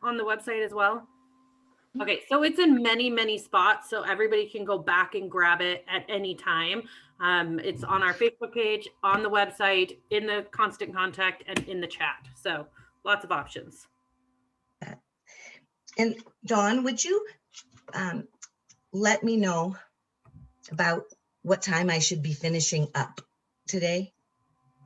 on the website as well? Okay, so it's in many, many spots, so everybody can go back and grab it at any time. It's on our Facebook page, on the website, in the constant contact, and in the chat. So lots of options. And Dawn, would you let me know about what time I should be finishing up today?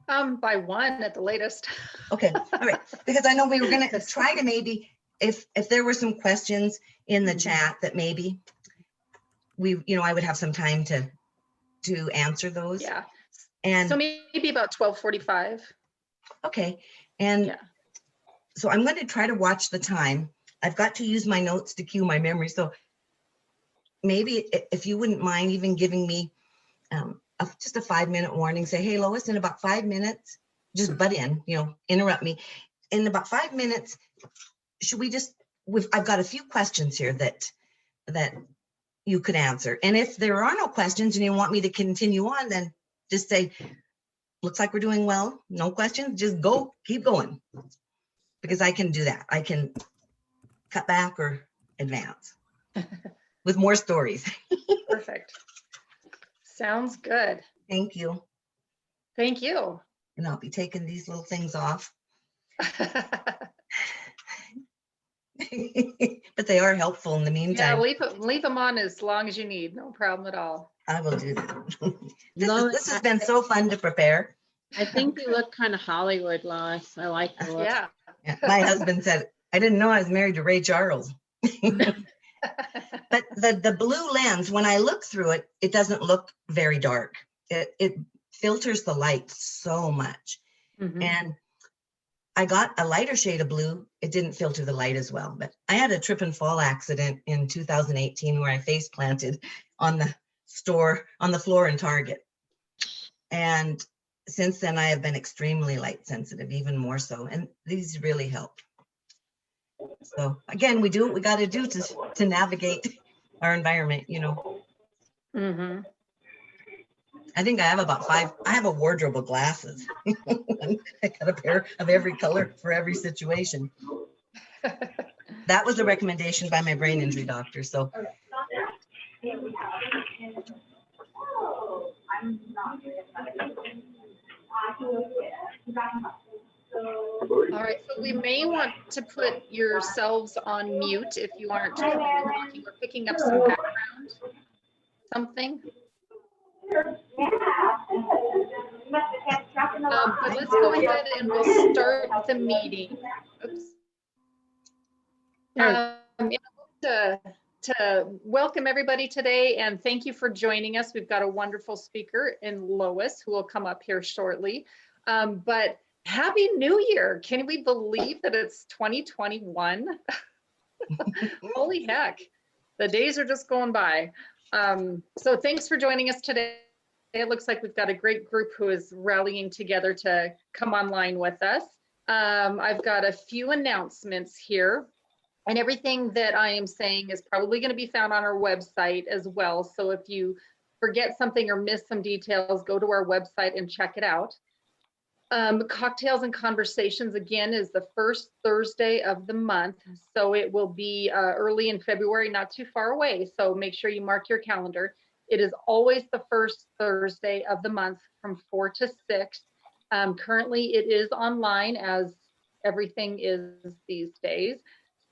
By 1 at the latest. Okay, all right, because I know we were gonna try to maybe, if there were some questions in the chat that maybe I would have some time to answer those. Yeah. And so maybe about 12:45. Okay, and yeah. So I'm going to try to watch the time. I've got to use my notes to cue my memory. So maybe if you wouldn't mind even giving me just a 5-minute warning, say, hey, Lois, in about 5 minutes, just butt in, interrupt me. In about 5 minutes, should we just, I've got a few questions here that you could answer. And if there are no questions and you want me to continue on, then just say, looks like we're doing well. No questions, just go, keep going. Because I can do that. I can cut back or advance with more stories. Perfect. Sounds good. Thank you. Thank you. And I'll be taking these little things off. But they are helpful in the meantime. Yeah, leave them on as long as you need. No problem at all. I will do that. This has been so fun to prepare. I think you look kind of Hollywood, Lois. I like the look. Yeah. My husband said, I didn't know I was married to Ray Charles. But the blue lens, when I look through it, it doesn't look very dark. It filters the light so much. Mm-hmm. And I got a lighter shade of blue. It didn't filter the light as well. But I had a trip and fall accident in 2018 where I face planted on the floor in Target. And since then, I have been extremely light sensitive, even more so. And these really help. So again, we do what we got to do to navigate our environment, Mm-hmm. I think I have I have a wardrobe of glasses. I got a pair of every color for every situation. That was a recommendation by my brain injury doctor. So. All right, so we may want to put yourselves on mute if you aren't talking or picking up some background, something. But let's go ahead and we'll start the meeting. To welcome everybody today and thank you for joining us. We've got a wonderful speaker in Lois who will come up here shortly. But Happy New Year. Can we believe that it's 2021? Holy heck. The days are just going by. So thanks for joining us today. It looks like we've got a great group who is rallying together to come online with us. I've got a few announcements here. And everything that I am saying is probably going to be found on our website as well. So if you forget something or miss some details, go to our website and check it out. Cocktails and Conversations, again, is the first Thursday of the month. So it will be early in February, not too far away. So make sure you mark your calendar. It is always the first Thursday of the month from 4 to 6. Currently, it is online, as everything is these days.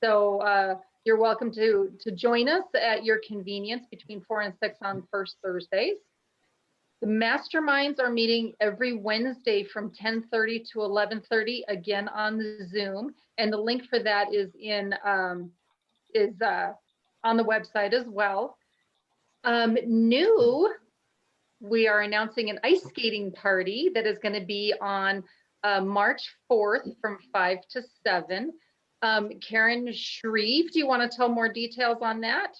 So you're welcome to join us at your convenience between 4 and 6 on first Thursdays. The masterminds are meeting every Wednesday from 10:30 to 11:30, again on the Zoom, and the link for that is on the website as well. New, we are announcing an ice skating party that is going to be on March 4th from 5 to 7. Karen Shreve, do you want to tell more details on that?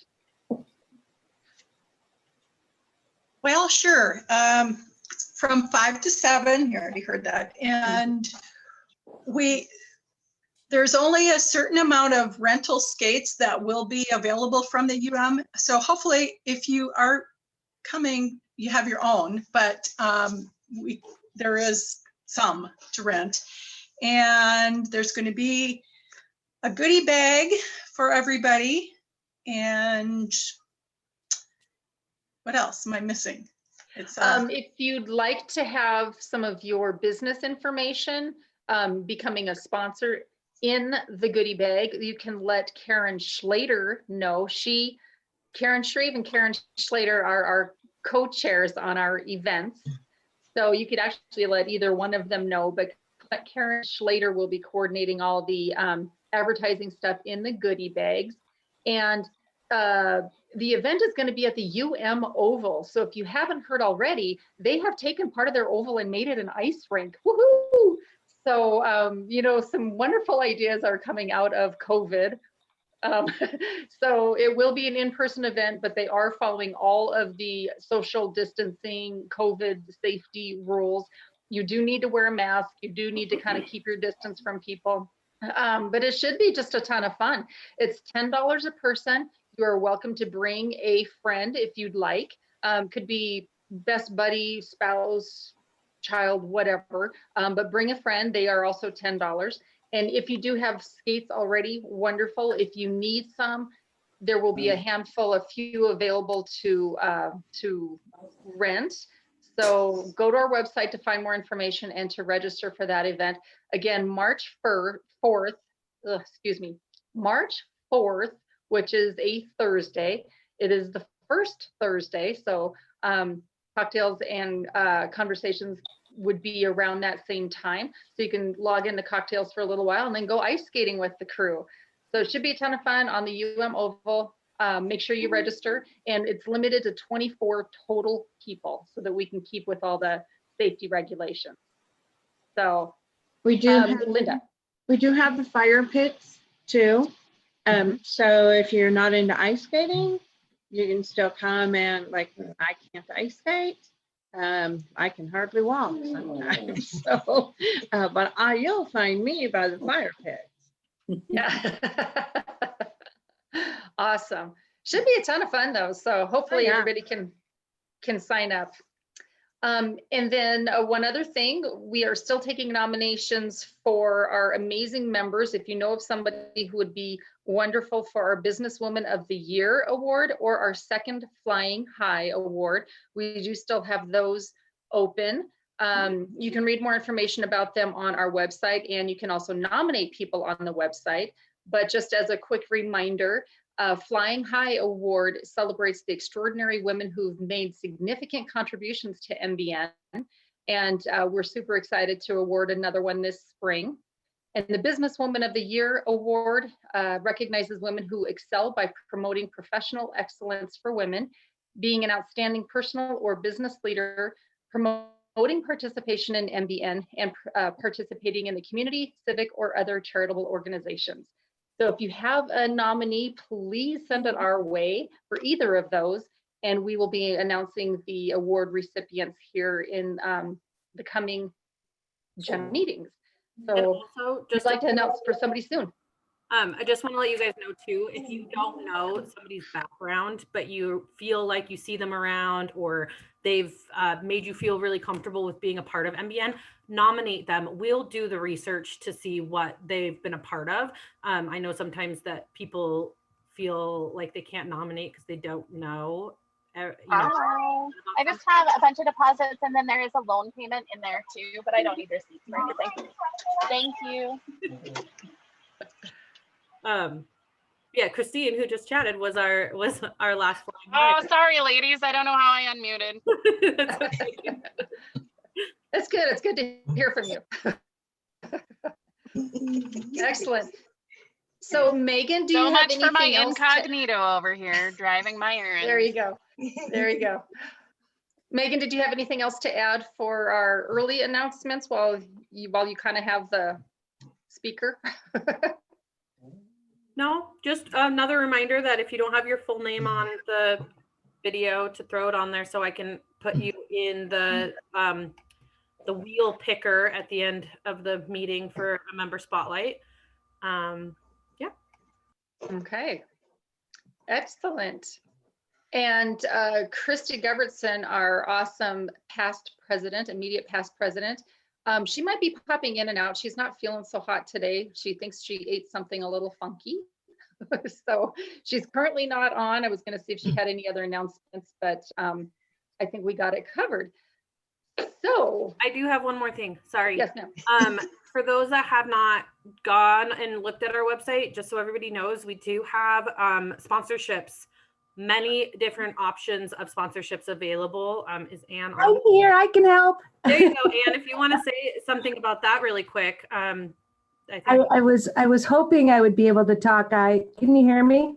Well, sure. From 5 to 7, you already heard that. And there's only a certain amount of rental skates that will be available from the UM. So hopefully if you are coming, you have your own, but there is some to rent. And there's going to be a goodie bag for everybody. And what else am I missing? It's If you'd like to have some of your business information becoming a sponsor in the goodie bag, you can let Karen Schlater know. Karen Shreve and Karen Schlater are our co-chairs on our events. So you could actually let either one of them know, but Karen Schlater will be coordinating all the advertising stuff in the goodie bags. And the event is going to be at the Oval. So if you haven't heard already, they have taken part of their oval and made it an ice rink. Woohoo! So, you know, some wonderful ideas are coming out of COVID. So it will be an in-person event, but they are following all of the social distancing, COVID safety rules. You do need to wear a mask. You do need to kind of keep your distance from people. But it should be just a ton of fun. It's $10 a person. You are welcome to bring a friend if you'd like. Could be best buddy, spouse, child, whatever. But bring a friend. They are also $10. And if you do have skates already, wonderful. If you need some, there will be a handful, a few available to rent. So go to our website to find more information and to register for that event. Again, March 4th, March 4th, which is a Thursday. It is the first Thursday. So cocktails and conversations would be around that same time. So you can log into cocktails for a little while and then go ice skating with the crew. So it should be a ton of fun on the Oval. Make sure you register, and it's limited to 24 total people so that we can keep with all the safety regulations. So We do have, Linda. we do have the fire pits too. So if you're not into ice skating, you can still come and, like, I can't ice skate. I can hardly walk sometimes. So, but you'll find me by the fire pits. Yeah. Awesome. Should be a ton of fun though. So hopefully everybody can sign up. And then one other thing, we are still taking nominations for our amazing members. If you know of somebody who would be wonderful for our Businesswoman of the Year award or our second Flying High award, we do still have those open. You can read more information about them on our website, and you can also nominate people on the website. But just as a quick reminder, Flying High Award celebrates the extraordinary women who've made significant contributions to MBN. And we're super excited to award another one this spring. And the Businesswoman of the Year Award recognizes women who excel by promoting professional excellence for women, being an outstanding personal or business leader, promoting participation in MBN, and participating in the community, civic, or other charitable organizations. So if you have a nominee, please send it our way for either of those, and we will be announcing the award recipients here in the coming general meetings. So just like to announce for somebody soon. I just want to let you guys know too, if you don't know somebody's background, but you feel like you see them around, or they've made you feel really comfortable with being a part of MBN, nominate them. We'll do the research to see what they've been a part of. I know sometimes that people feel like they can't nominate because they don't know. Hi. I just have a bunch of deposits, and then there is a loan payment in there too, but I don't need receipts or anything. Thank you. Yeah, Christine, who just chatted, was our last one. Oh, sorry, ladies. I don't know how I unmuted. That's okay. That's good. It's good to hear from you. Excellent. So Megan, do you have anything for my else incognito over here, driving my errands. There you go. There you go. Megan, did you have anything else to add for our early announcements while you kind of have the speaker? No, just another reminder that if you don't have your full name on the video, to throw it on there so I can put you in the wheel picker at the end of the meeting for a member spotlight. Yeah. Okay. Excellent. And Christy Govertson, our awesome past president, immediate past president, She might be popping in and out. She's not feeling so hot today. She thinks she ate something a little funky. So she's currently not on. I was going to see if she had any other announcements, but I think we got it covered. So I do have one more thing. Sorry. yes, ma'am. For those that have not gone and looked at our website, just so everybody knows, we do have sponsorships, many different options of sponsorships available. Is Anne on? I'm here. I can help. There you go, Anne. If you want to say something about that really quick. I think I was hoping I would be able to talk. Can you hear me?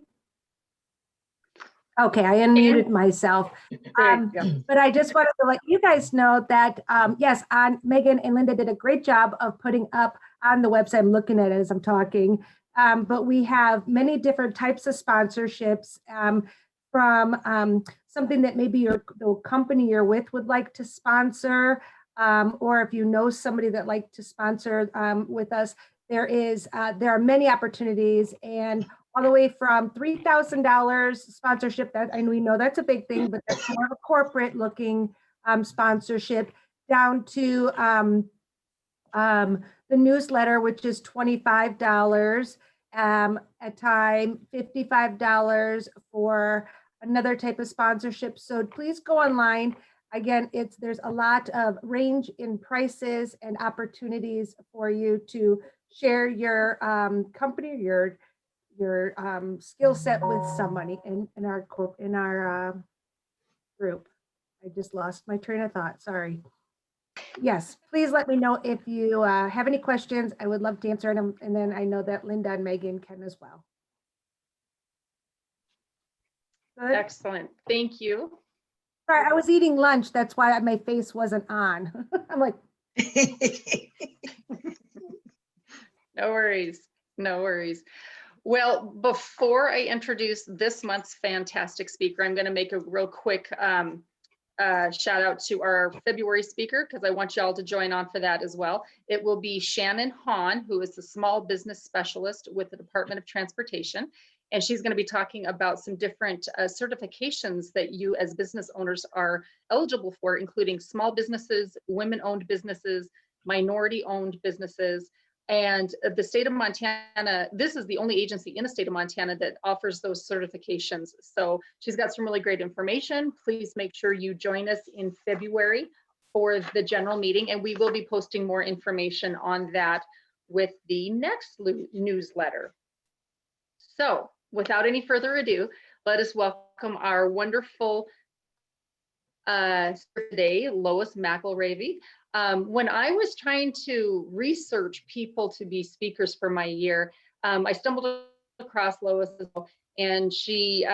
Okay, I unmuted myself. There you go. But I just wanted to let you guys know that, yes, Megan and Linda did a great job of putting up on the website. I'm looking at it as I'm talking. But we have many different types of sponsorships, from something that maybe the company you're with would like to sponsor, or if you know somebody that like to sponsor with us. There are many opportunities, and all the way from $3,000 sponsorship, that, and we know that's a big thing, but that's more of a corporate looking sponsorship, down to the newsletter, which is $25 a time, $55 for another type of sponsorship. So please go online. Again, there's a lot of range in prices and opportunities for you to share your company, your skill set with somebody in our group. I just lost my train of thought. Sorry. Yes, please let me know if you have any questions. I would love to answer them. And then I know that Linda and Megan can as well. Good. Excellent. Thank you. Sorry, I was eating lunch. That's why my face wasn't on. I'm like, No worries. No worries. Well, before I introduce this month's fantastic speaker, I'm going to make a real quick shout out to our February speaker, because I want y'all to join on for that as well. It will be Shannon Hahn, who is the small business specialist with the Department of Transportation. And she's going to be talking about some different certifications that you as business owners are eligible for, including small businesses, women-owned businesses, minority-owned businesses. And the state of Montana, this is the only agency in the state of Montana that offers those certifications. So she's got some really great information. Please make sure you join us in February for the general meeting, and we will be posting more information on that with the next newsletter. So without any further ado, let us welcome our wonderful today, Lois McElravy. When I was trying to research people to be speakers for my year, I stumbled across Lois, and she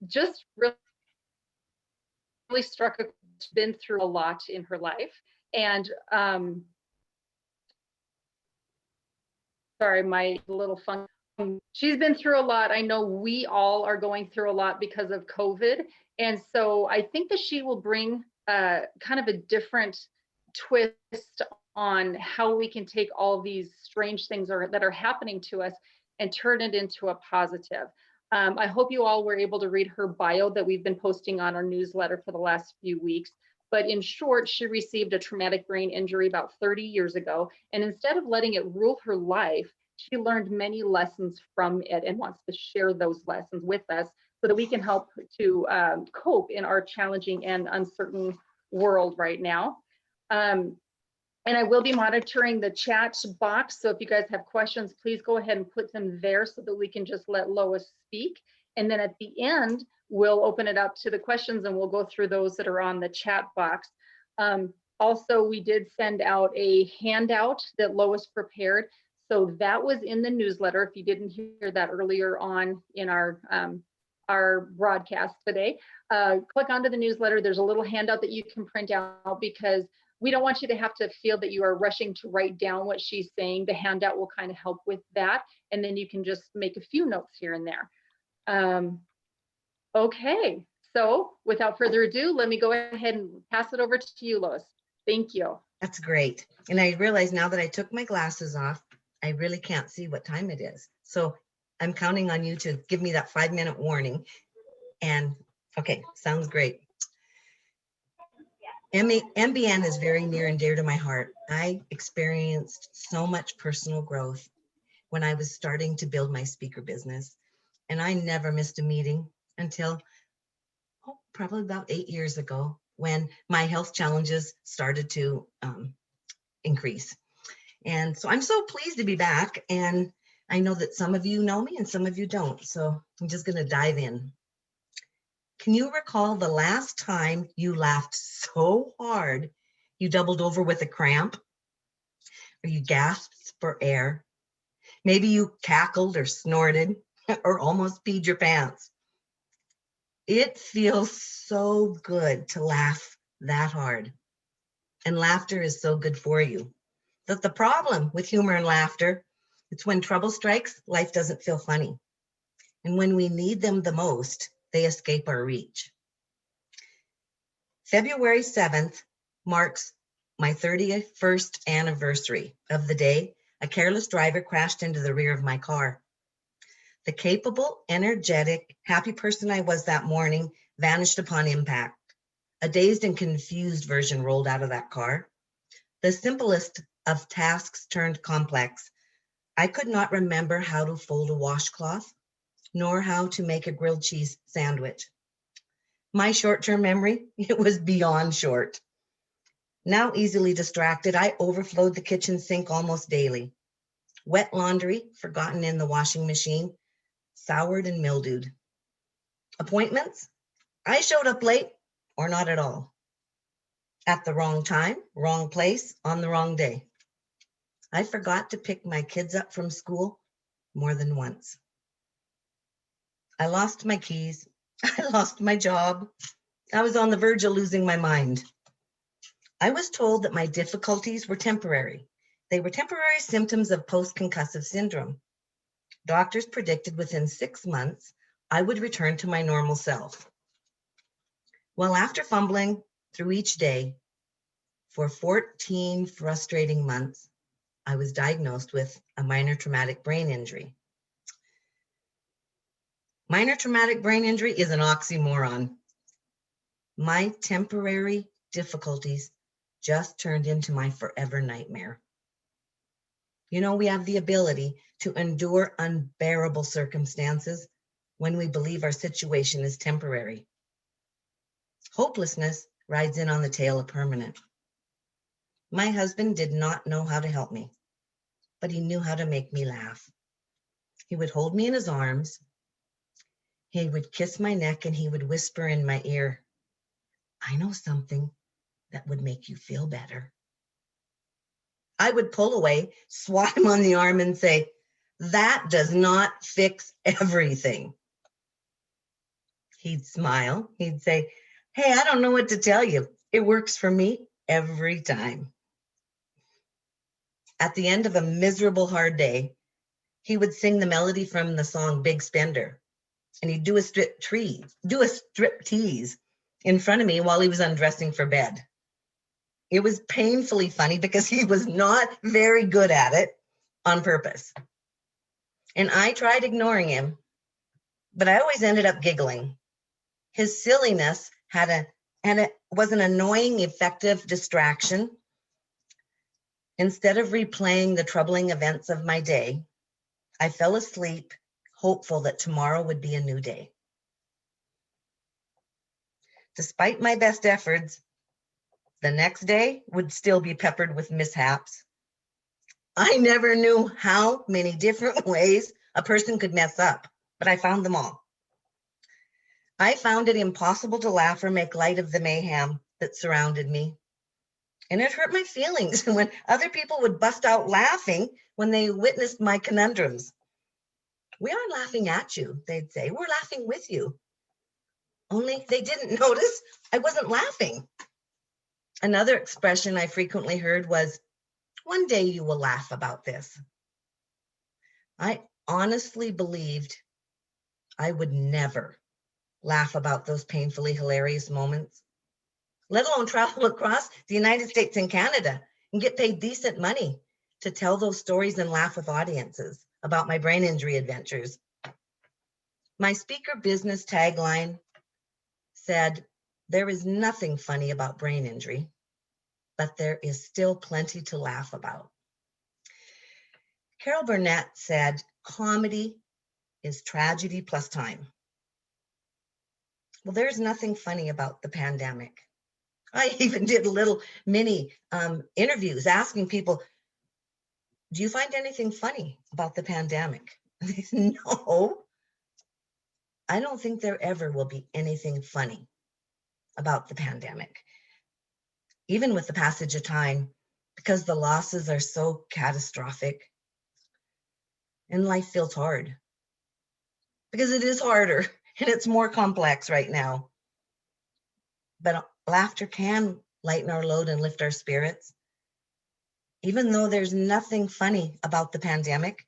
just really struck she's been through a lot in her life. And sorry, my little fun. She's been through a lot. I know we all are going through a lot because of COVID. And so I think that she will bring kind of a different twist on how we can take all these strange things that are happening to us and turn it into a positive. I hope you all were able to read her bio that we've been posting on our newsletter for the last few weeks. But in short, she received a traumatic brain injury about 30 years ago. And instead of letting it rule her life, she learned many lessons from it and wants to share those lessons with us so that we can help to cope in our challenging and uncertain world right now. And I will be monitoring the chat box. So if you guys have questions, please go ahead and put them there so that we can just let Lois speak. And then at the end, we'll open it up to the questions and we'll go through those that are on the chat box. Also, we did send out a handout that Lois prepared. So that was in the newsletter. If you didn't hear that earlier on in our broadcast today, click onto the newsletter. There's a little handout that you can print out because we don't want you to have to feel that you are rushing to write down what she's saying. The handout will kind of help with that. And then you can just make a few notes here and there. Okay, so without further ado, let me go ahead and pass it over to you, Lois. Thank you. That's great. And I realize now that I took my glasses off, I really can't see what time it is. So I'm counting on you to give me that 5-minute warning. And okay, sounds great. MBN is very near and dear to my heart. I experienced so much personal growth when I was starting to build my speaker business, and I never missed a meeting until probably about 8 years ago when my health challenges started to increase. And so I'm so pleased to be back, and I know that some of you know me and some of you don't, so I'm just going to dive in. Can you recall the last time you laughed so hard you doubled over with a cramp, or you gasped for air? Maybe you cackled or snorted or almost peed your pants. It feels so good to laugh that hard. And laughter is so good for you. But the problem with humor and laughter, it's when trouble strikes, life doesn't feel funny. And when we need them the most, they escape our reach. February 7th marks my 31st anniversary of the day a careless driver crashed into the rear of my car. The capable, energetic, happy person I was that morning vanished upon impact. A dazed and confused version rolled out of that car. The simplest of tasks turned complex. I could not remember how to fold a washcloth, nor how to make a grilled cheese sandwich. My short-term memory, it was beyond short. Now easily distracted, I overflowed the kitchen sink almost daily. Wet laundry, forgotten in the washing machine, soured and mildewed. Appointments, I showed up late or not at all. At the wrong time, wrong place, on the wrong day. I forgot to pick my kids up from school more than once. I lost my keys. I lost my job. I was on the verge of losing my mind. I was told that my difficulties were temporary. They were temporary symptoms of post-concussive syndrome. Doctors predicted within 6 months, I would return to my normal self. Well, after fumbling through each day for 14 frustrating months, I was diagnosed with a minor traumatic brain injury. Minor traumatic brain injury is an oxymoron. My temporary difficulties just turned into my forever nightmare. You know, we have the ability to endure unbearable circumstances when we believe our situation is temporary. Hopelessness rides in on the tail of permanent. My husband did not know how to help me, but he knew how to make me laugh. He would hold me in his arms. He would kiss my neck and he would whisper in my ear, I know something that would make you feel better. I would pull away, swat him on the arm and say, that does not fix everything. He'd smile. He'd say, hey, I don't know what to tell you. It works for me every time. At the end of a miserable, hard day, he would sing the melody from the song Big Spender, and he'd do a strip tease in front of me while he was undressing for bed. It was painfully funny because he was not very good at it on purpose. And I tried ignoring him, but I always ended up giggling. His silliness was an annoying, effective distraction. Instead of replaying the troubling events of my day, I fell asleep, hopeful that tomorrow would be a new day. Despite my best efforts, the next day would still be peppered with mishaps. I never knew how many different ways a person could mess up, but I found them all. I found it impossible to laugh or make light of the mayhem that surrounded me. And it hurt my feelings when other people would bust out laughing when they witnessed my conundrums. We aren't laughing at you, they'd say. We're laughing with you. Only they didn't notice I wasn't laughing. Another expression I frequently heard was, one day you will laugh about this. I honestly believed I would never laugh about those painfully hilarious moments, let alone travel across the United States and Canada and get paid decent money to tell those stories and laugh with audiences about my brain injury adventures. My speaker business tagline said, There is nothing funny about brain injury, but there is still plenty to laugh about. Carol Burnett said, comedy is tragedy plus time. Well, there's nothing funny about the pandemic. I even did a little mini interviews asking people, do you find anything funny about the pandemic? And they said, no, I don't think there ever will be anything funny about the pandemic. Even with the passage of time, because the losses are so catastrophic and life feels hard. Because it is harder and it's more complex right now. But laughter can lighten our load and lift our spirits. Even though there's nothing funny about the pandemic,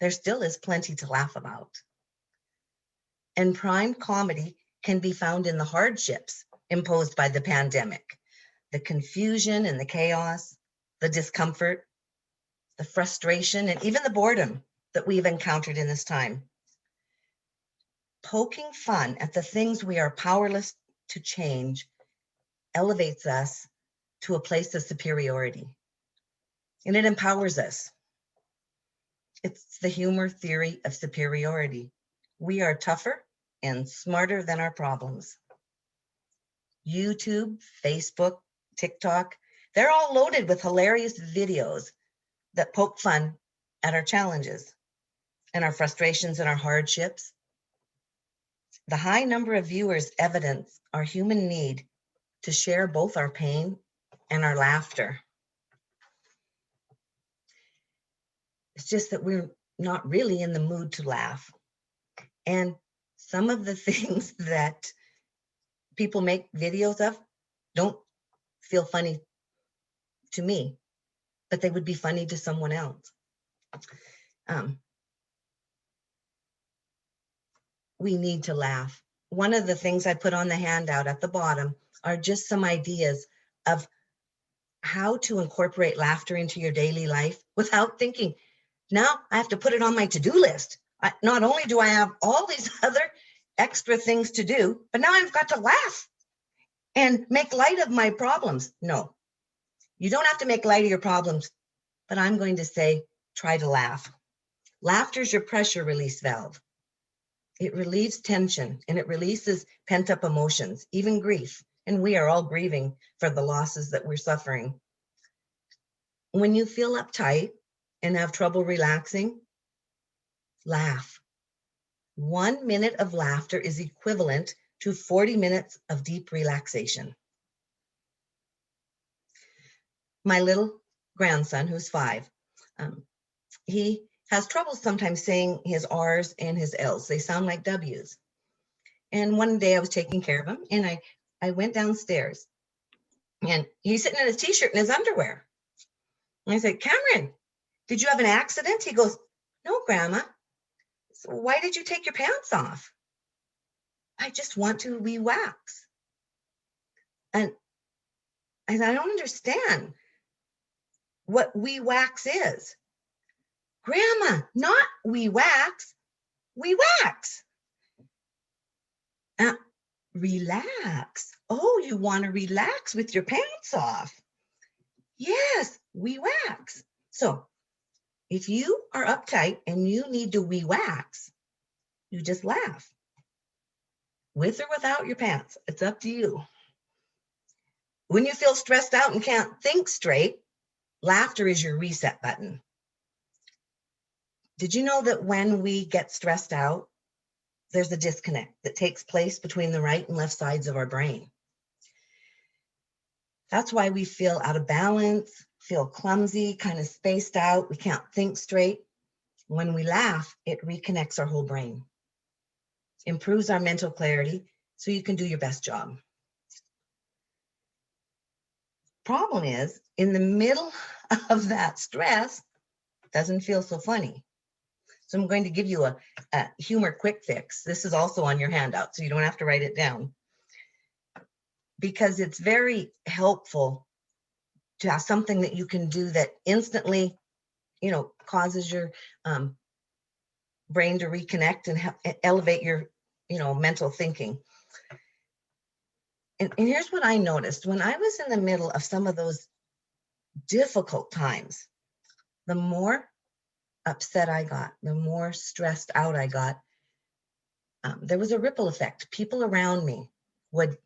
there still is plenty to laugh about. And prime comedy can be found in the hardships imposed by the pandemic, the confusion and the chaos, the discomfort, the frustration, and even the boredom that we've encountered in this time. Poking fun at the things we are powerless to change elevates us to a place of superiority, and it empowers us. It's the humor theory of superiority. We are tougher and smarter than our problems. YouTube, Facebook, TikTok, they're all loaded with hilarious videos that poke fun at our challenges and our frustrations and our hardships. The high number of viewers evidence our human need to share both our pain and our laughter. It's just that we're not really in the mood to laugh. And some of the things that people make videos of don't feel funny to me, but they would be funny to someone else. We need to laugh. One of the things I put on the handout at the bottom are just some ideas of how to incorporate laughter into your daily life without thinking, now I have to put it on my to-do list. Not only do I have all these other extra things to do, but now I've got to laugh and make light of my problems. No, you don't have to make light of your problems, but I'm going to say, try to laugh. Laughter is your pressure release valve. It relieves tension and it releases pent-up emotions, even grief. And we are all grieving for the losses that we're suffering. When you feel uptight and have trouble relaxing, laugh. 1 minute of laughter is equivalent to 40 minutes of deep relaxation. My little grandson, who's 5, he has trouble sometimes saying his R's and his L's. They sound like W's. And one day I was taking care of him and I went downstairs and he's sitting in his t-shirt and his underwear. And I said, Cameron, did you have an accident? He goes, no, Grandma. So why did you take your pants off? I just want to re-wax. And I don't understand what we-wax is. Grandma, not we-wax, we-wax. Relax. Oh, you want to relax with your pants off. Yes, we-wax. So if you are uptight and you need to we-wax, you just laugh. With or without your pants, it's up to you. When you feel stressed out and can't think straight, laughter is your reset button. Did you know that when we get stressed out, there's a disconnect that takes place between the right and left sides of our brain? That's why we feel out of balance, feel clumsy, kind of spaced out. We can't think straight. When we laugh, it reconnects our whole brain, improves our mental clarity so you can do your best job. Problem is, in the middle of that stress, it doesn't feel so funny. So I'm going to give you a humor quick fix. This is also on your handout, so you don't have to write it down. Because it's very helpful to have something that you can do that instantly, causes your brain to reconnect and elevate your, mental thinking. And here's what I noticed. When I was in the middle of some of those difficult times, the more upset I got, the more stressed out I got. There was a ripple effect. People around me would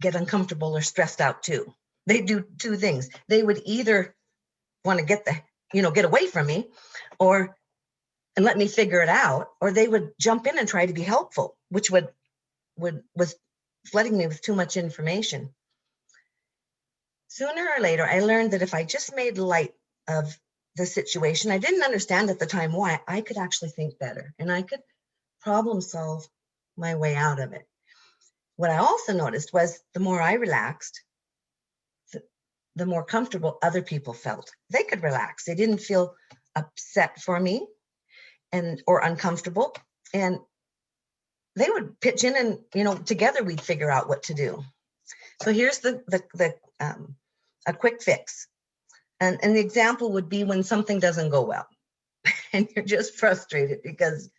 get uncomfortable or stressed out too. They do two things. They would either want to get away from me and let me figure it out, or they would jump in and try to be helpful, which was flooding me with too much information. Sooner or later, I learned that if I just made light of the situation, I didn't understand at the time why, I could actually think better and I could problem solve my way out of it. What I also noticed was the more I relaxed, the more comfortable other people felt. They could relax. They didn't feel upset for me or uncomfortable. And they would pitch in and, together we'd figure out what to do. So here's a quick fix. And the example would be when something doesn't go well and you're just frustrated because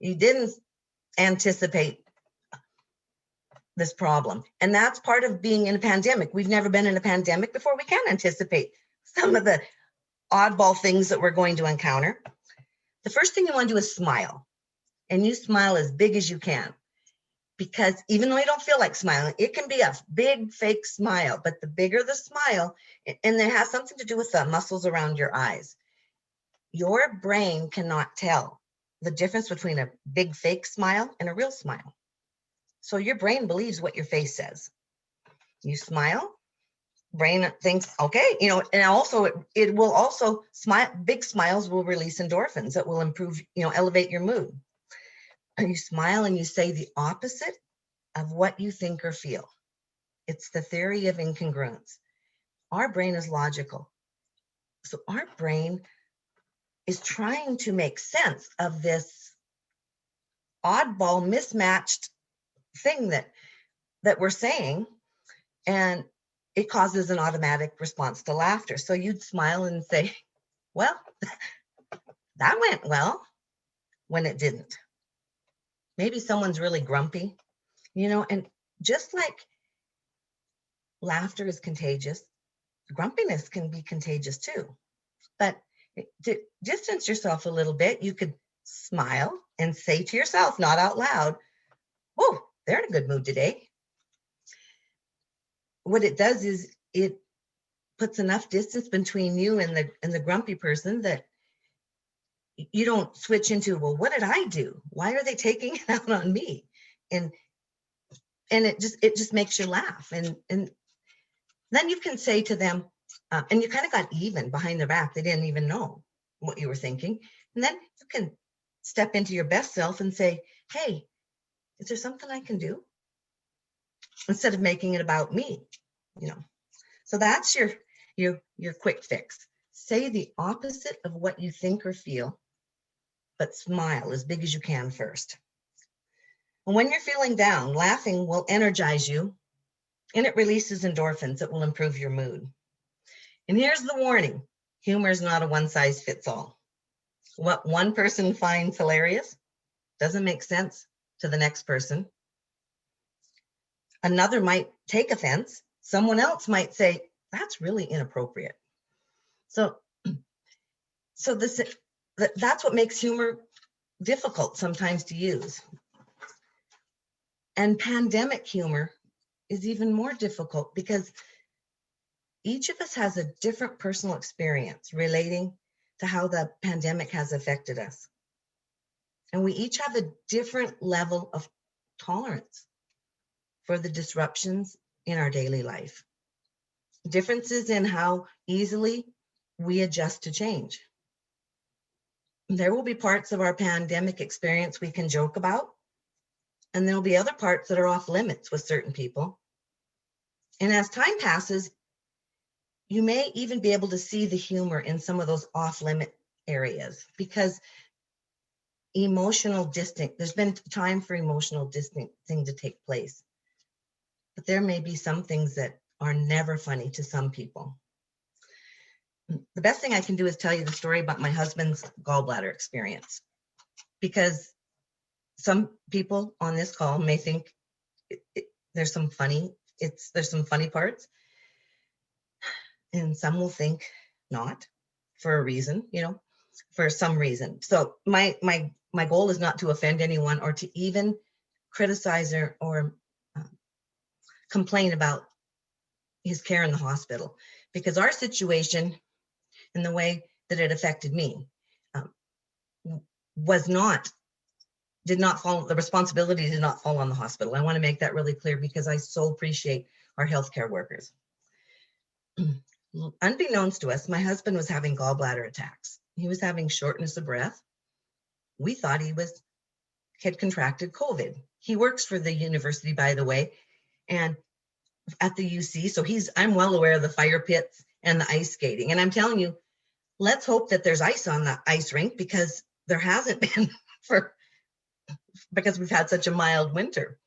you didn't anticipate this problem. And that's part of being in a pandemic. We've never been in a pandemic before. We can't anticipate some of the oddball things that we're going to encounter. The first thing you want to do is smile. And you smile as big as you can. Because even though you don't feel like smiling, it can be a big fake smile, but the bigger the smile, and it has something to do with the muscles around your eyes. Your brain cannot tell the difference between a big fake smile and a real smile. So your brain believes what your face says. You smile, brain thinks, okay, and also it will also smile. Big smiles will release endorphins that will improve, elevate your mood. And you smile and you say the opposite of what you think or feel. It's the theory of incongruence. Our brain is logical. So our brain is trying to make sense of this oddball, mismatched thing that we're saying, and it causes an automatic response to laughter. So you'd smile and say, well, that went well, when it didn't. Maybe someone's really grumpy, and just like laughter is contagious, grumpiness can be contagious too. But to distance yourself a little bit, you could smile and say to yourself, not out loud, oh, they're in a good mood today. What it does is it puts enough distance between you and the grumpy person that you don't switch into, well, what did I do? Why are they taking it out on me? And it just makes you laugh. And then you can say to them, and you kind of got even behind their back. They didn't even know what you were thinking. And then you can step into your best self and say, hey, is there something I can do? Instead of making it about me, So that's your quick fix. Say the opposite of what you think or feel, but smile as big as you can first. And when you're feeling down, laughing will energize you, and it releases endorphins that will improve your mood. And here's the warning. Humor is not a one-size-fits-all. What one person finds hilarious doesn't make sense to the next person. Another might take offense. Someone else might say, that's really inappropriate. So that's what makes humor difficult sometimes to use. And pandemic humor is even more difficult because each of us has a different personal experience relating to how the pandemic has affected us. And we each have a different level of tolerance for the disruptions in our daily life. Differences in how easily we adjust to change. There will be parts of our pandemic experience we can joke about, and there'll be other parts that are off limits with certain people. And as time passes, you may even be able to see the humor in some of those off-limit areas because there's been time for emotional distancing to take place. But there may be some things that are never funny to some people. The best thing I can do is tell you the story about my husband's gallbladder experience, because some people on this call may think there's some funny there's some funny parts, and some will think not, for a reason, for some reason. So my goal is not to offend anyone or to even criticize or complain about his care in the hospital, because our situation and the way that it affected me did not fall, the responsibility did not fall on the hospital. I want to make that really clear, because I so appreciate our healthcare workers. Unbeknownst to us, my husband was having gallbladder attacks. He was having shortness of breath. We thought he had contracted COVID. He works for the university, by the way, and at the UC. So I'm well aware of the fire pits and the ice skating. And I'm telling you, let's hope that there's ice on the ice rink, because there hasn't been because we've had such a mild winter.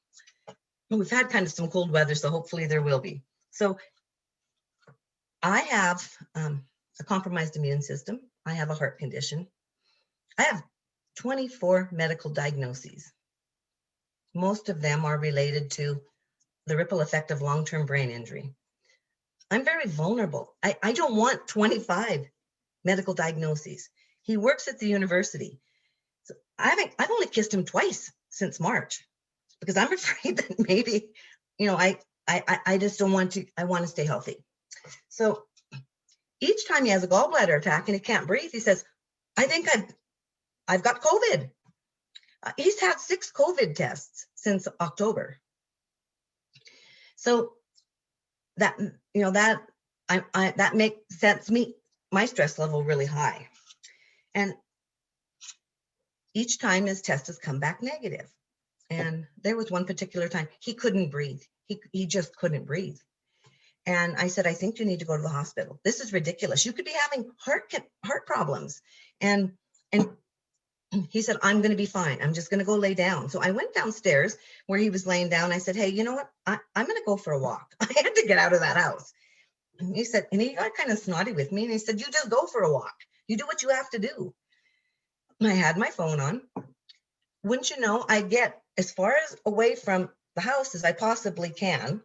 We've had kind of some cold weather, so hopefully there will be. So I have a compromised immune system. I have a heart condition. I have 24 medical diagnoses. Most of them are related to the ripple effect of long-term brain injury. I'm very vulnerable. I don't want 25 medical diagnoses. He works at the university. So I've only kissed him twice since March, because I'm afraid that maybe, I just don't want to, I want to stay healthy. So each time he has a gallbladder attack and he can't breathe, he says, I think I've got COVID. He's had 6 COVID tests since October. So that sets my stress level really high. And each time his test has come back negative. And there was one particular time he couldn't breathe. He just couldn't breathe. And I said, I think you need to go to the hospital. This is ridiculous. You could be having heart problems. And he said, I'm going to be fine. I'm just going to go lay down. So I went downstairs where he was laying down. I said, hey, you know what? I'm going to go for a walk. I had to get out of that house. And he said, and he got kind of snotty with me. And he said, you just go for a walk. You do what you have to do. And I had my phone on. Wouldn't you know, I get as far as away from the house as I possibly can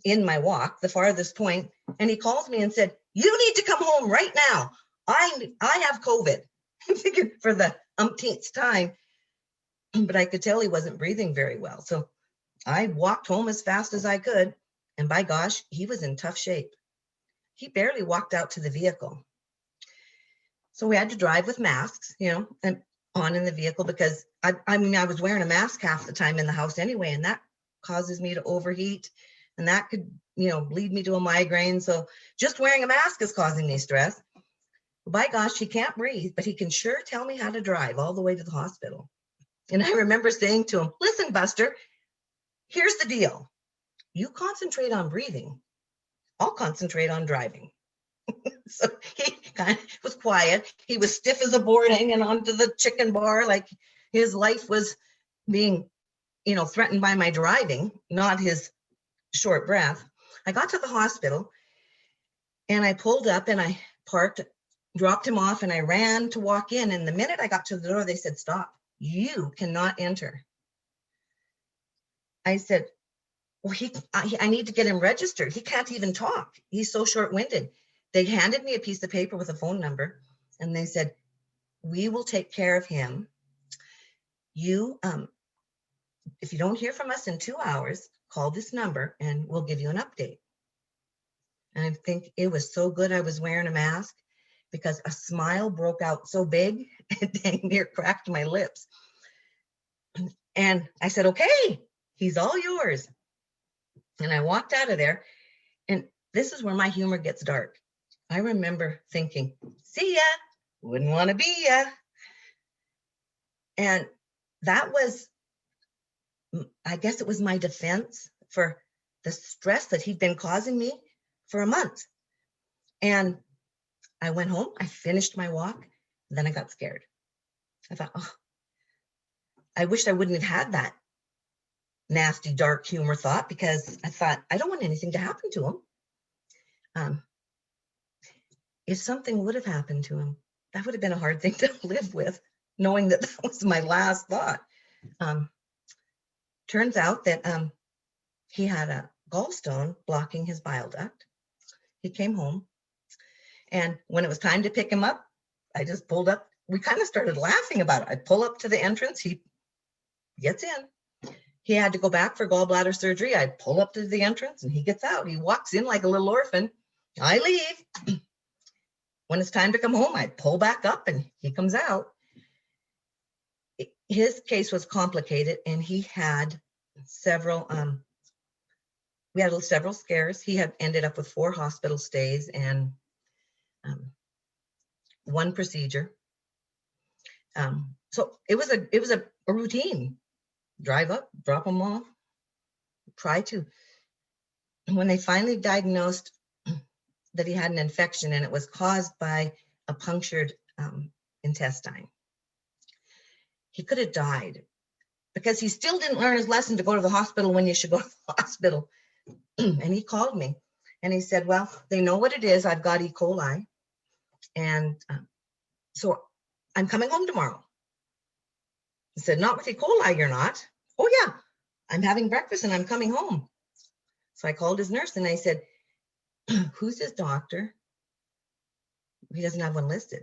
in my walk, the farthest point. And he calls me and said, you need to come home right now. I have COVID. I'm thinking for the umpteenth time, but I could tell he wasn't breathing very well. So I walked home as fast as I could. And by gosh, he was in tough shape. He barely walked out to the vehicle. So we had to drive with masks, and on in the vehicle, because I was wearing a mask half the time in the house anyway, and that causes me to overheat, and that could, lead me to a migraine. So just wearing a mask is causing me stress. By gosh, he can't breathe, but he can sure tell me how to drive all the way to the hospital. And I remember saying to him, listen, Buster, here's the deal. You concentrate on breathing. I'll concentrate on driving. So he kind of was quiet. He was stiff as a board hanging onto the chicken bar, like his life was being, threatened by my driving, not his short breath. I got to the hospital and I pulled up and I parked, dropped him off, and I ran to walk in. And the minute I got to the door, they said, stop, you cannot enter. I said, well, I need to get him registered. He can't even talk. He's so short-winded. They handed me a piece of paper with a phone number, and they said, we will take care of him. You, if you don't hear from us in 2 hours, call this number and we'll give you an update. And I think it was so good I was wearing a mask, because a smile broke out so big, it dang near cracked my lips. And I said, okay, he's all yours. And I walked out of there, and this is where my humor gets dark. I remember thinking, see ya, wouldn't want to be ya. And that was, I guess it was my defense for the stress that he'd been causing me for a month. And I went home, I finished my walk, then I got scared. I thought, oh, I wish I wouldn't have had that nasty, dark humor thought, because I thought, I don't want anything to happen to him. If something would have happened to him, that would have been a hard thing to live with, knowing that that was my last thought. Turns out that he had a gallstone blocking his bile duct. He came home, and when it was time to pick him up, I just pulled up. We kind of started laughing about it. I pull up to the entrance. He gets in. He had to go back for gallbladder surgery. I pull up to the entrance and he gets out. He walks in like a little orphan. I leave. When it's time to come home, I pull back up and he comes out. His case was complicated and he had several, we had several scares. He had ended up with 4 hospital stays and 1 procedure. So it was a routine. Drive up, drop them off, try to. When they finally diagnosed that he had an infection and it was caused by a punctured intestine, he could have died because he still didn't learn his lesson to go to the hospital when you should go to the hospital. And he called me and he said, well, they know what it is. I've got E. coli. And so I'm coming home tomorrow. I said, not with E. coli, you're not. Oh yeah, I'm having breakfast and I'm coming home. So I called his nurse and I said, who's his doctor? He doesn't have one listed.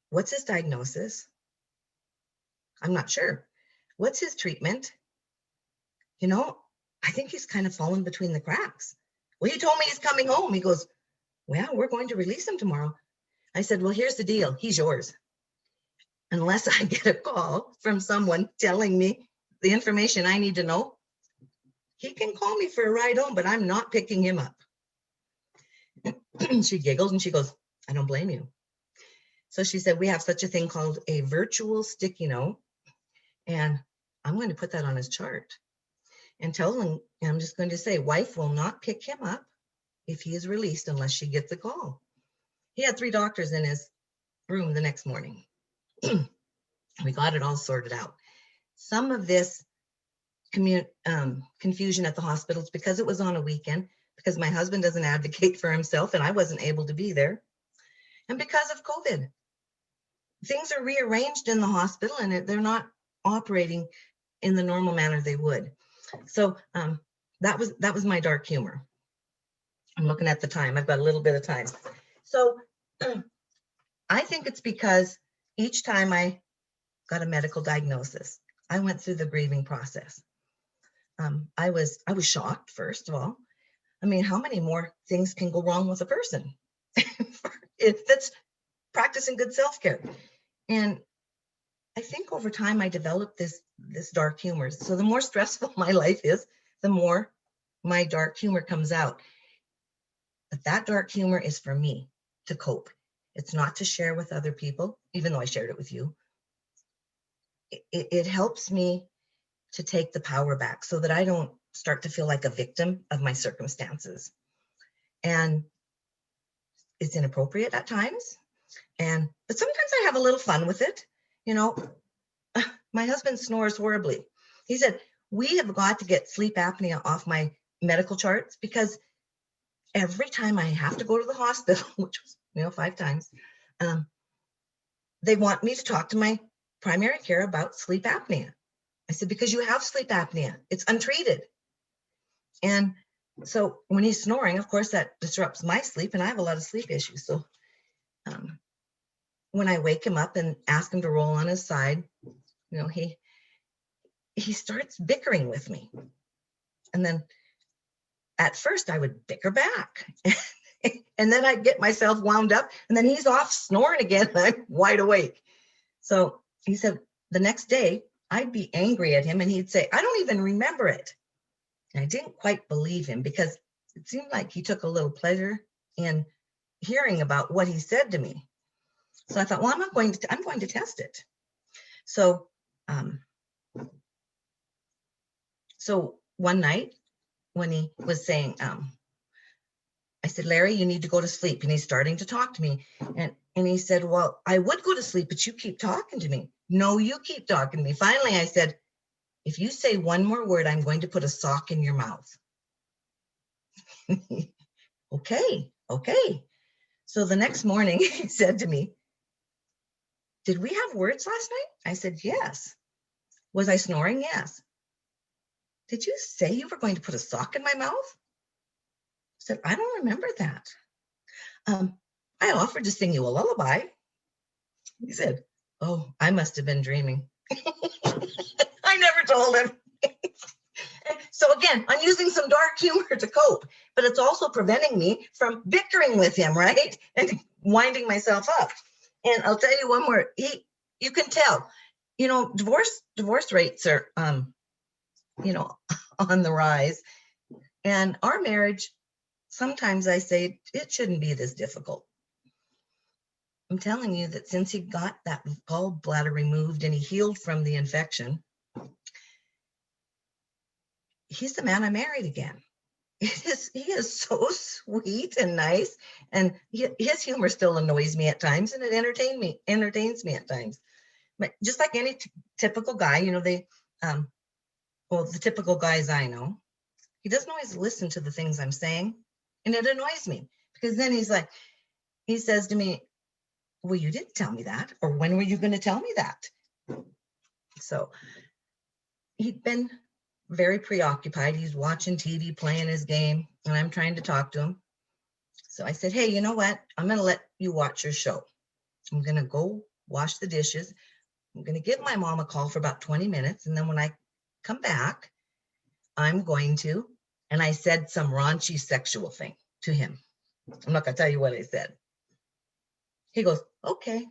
What's his diagnosis? I'm not sure. What's his treatment? You know, I think he's kind of fallen between the cracks. Well, he told me he's coming home. He goes, well, we're going to release him tomorrow. I said, well, here's the deal. He's yours. Unless I get a call from someone telling me the information I need to know, he can call me for a ride home, but I'm not picking him up. She giggled and she goes, I don't blame you. So she said, we have such a thing called a virtual sticky note. And I'm going to put that on his chart and tell him, I'm just going to say, wife will not pick him up if he is released unless she gets a call. He had 3 doctors in his room the next morning. We got it all sorted out. Some of this confusion at the hospitals because it was on a weekend, because my husband doesn't advocate for himself and I wasn't able to be there, and because of COVID. Things are rearranged in the hospital and they're not operating in the normal manner they would. So that was my dark humor. I'm looking at the time. I've got a little bit of time. So I think it's because each time I got a medical diagnosis, I went through the grieving process. I was shocked, first of all. I mean, how many more things can go wrong with a person? That's practicing good self-care. And I think over time I developed this dark humor. So the more stressful my life is, the more my dark humor comes out. But that dark humor is for me to cope. It's not to share with other people, even though I shared it with you. It helps me to take the power back so that I don't start to feel like a victim of my circumstances. And it's inappropriate at times. But sometimes I have a little fun with it. You know, my husband snores horribly. He said, we have got to get sleep apnea off my medical charts because every time I have to go to the hospital, which was, 5 times, they want me to talk to my primary care about sleep apnea. I said, because you have sleep apnea, it's untreated. And so when he's snoring, of course, that disrupts my sleep and I have a lot of sleep issues. So when I wake him up and ask him to roll on his side, he starts bickering with me. And then at first I would bicker back and then I'd get myself wound up and then he's off snoring again and I'm wide awake. So he said the next day I'd be angry at him and he'd say, I don't even remember it. And I didn't quite believe him because it seemed like he took a little pleasure in hearing about what he said to me. So I thought, well, I'm going to test it. So, so one night when he was saying, I said, Larry, you need to go to sleep. And he's starting to talk to me. And he said, well, I would go to sleep, but you keep talking to me. No, you keep talking to me. Finally, I said, if you say one more word, I'm going to put a sock in your mouth. Okay. So the next morning he said to me, did we have words last night? I said, yes. Was I snoring? Yes. did you say you were going to put a sock in my mouth? I said, I don't remember that. I offered to sing you a lullaby. He said, oh, I must have been dreaming. I never told him. So again, I'm using some dark humor to cope, but it's also preventing me from bickering with him, right? And winding myself up. And I'll tell you one more, you can tell, you know, divorce rates are, you know, on the rise. And our marriage, sometimes I say it shouldn't be this difficult. I'm telling you that since he got that gallbladder removed and he healed from the infection, he's the man I married again. He is so sweet and nice, and his humor still annoys me at times, and it entertains me at times. But just like any typical guy, you know, well, the typical guys I know, he doesn't always listen to the things I'm saying, and it annoys me because then he says to me, well, you didn't tell me that, or when were you going to tell me that? So he'd been very preoccupied. He's watching TV, playing his game, and I'm trying to talk to him. So I said, hey, you know what? I'm going to let you watch your show. I'm going to go wash the dishes. I'm going to give my mom a call for about 20 minutes. And then when I come back, I'm going to, and I said some raunchy sexual thing to him. I'm not going to tell you what I said. He goes, okay.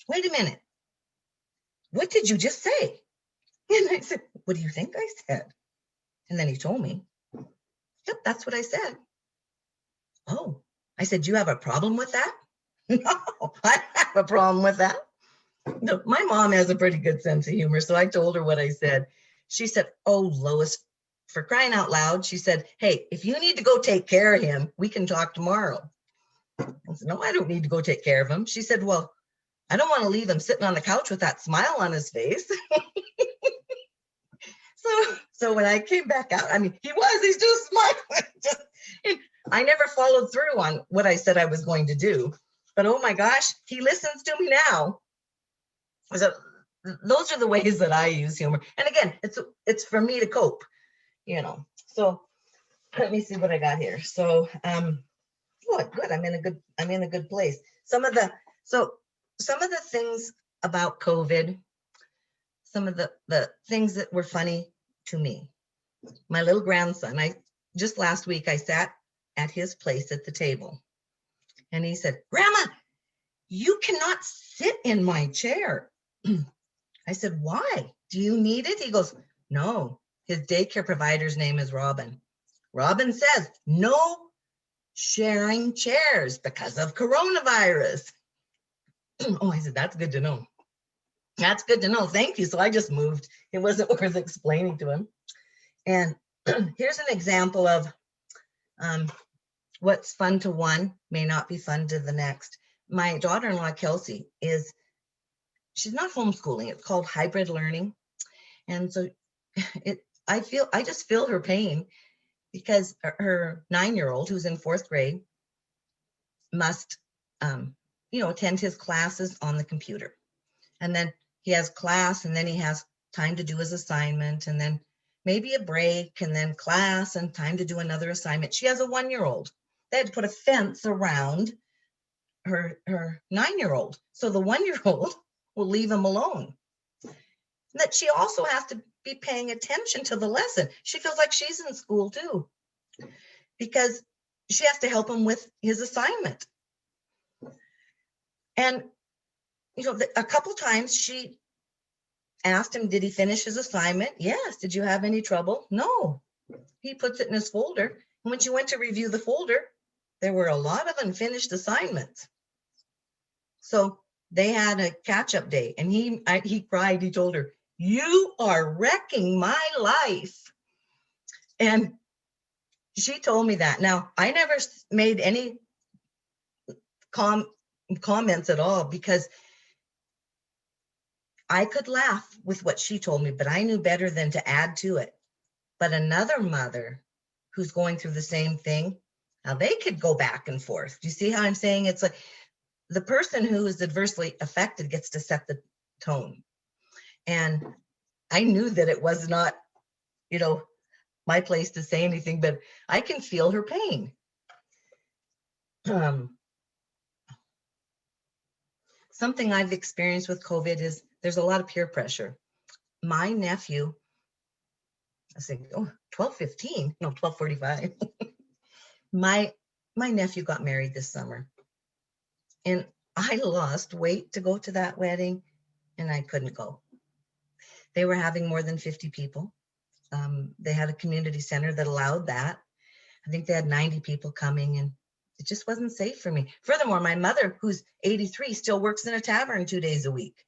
Wait a minute. What did you just say? And I said, what do you think I said? And then he told me, yep, that's what I said. Oh, I said, you have a problem with that? No, I have a problem with that. No, my mom has a pretty good sense of humor, so I told her what I said. She said, oh, Lois, for crying out loud, she said, hey, if you need to go take care of him, we can talk tomorrow. I said, no, I don't need to go take care of him. She said, well, I don't want to leave him sitting on the couch with that smile on his face. So when I came back out, I mean, he's just smiling. I never followed through on what I said I was going to do, but oh my gosh, he listens to me now. So those are the ways that I use humor. And again, it's for me to cope, you know. So let me see what I got here. So good. I'm in a good place. Some of the things about COVID, some of the things that were funny to me. My little grandson, just last week I sat at his place at the table and he said, Grandma, you cannot sit in my chair. I said, why? Do you need it? He goes, no, his daycare provider's name is Robin. Robin says, no sharing chairs because of coronavirus. Oh, I said, that's good to know. That's good to know. Thank you. So I just moved. It wasn't worth explaining to him. And here's an example of what's fun to one may not be fun to the next. My daughter-in-law, Kelsey, she's not homeschooling. It's called hybrid learning. And so I just feel her pain because her 9-year-old, who's in 4th grade, must, attend his classes on the computer. And then he has class, and then he has time to do his assignment, and then maybe a break, and then class, and time to do another assignment. She has a 1-year-old. They had to put a fence around her 9-year-old. So the 1-year-old will leave him alone. That she also has to be paying attention to the lesson. She feels like she's in school too, because she has to help him with his assignment. And a couple times she asked him, did he finish his assignment? Yes. Did you have any trouble? No. He puts it in his folder. And when she went to review the folder, there were a lot of unfinished assignments. So they had a catch-up day, and he cried. He told her, you are wrecking my life. And she told me that. Now, I never made any comments at all, because I could laugh with what she told me, but I knew better than to add to it. But another mother who's going through the same thing, now they could go back and forth. Do you see how I'm saying? It's like the person who is adversely affected gets to set the tone. And I knew that it was not you know, my place to say anything, but I can feel her pain. Something I've experienced with COVID is there's a lot of peer pressure. My nephew, I think, 12:15, no, 12:45. My nephew got married this summer, and I lost weight to go to that wedding, and I couldn't go. They were having more than 50 people. They had a community center that allowed that. I think they had 90 people coming, and it just wasn't safe for me. Furthermore, my mother, who's 83, still works in a tavern 2 days a week.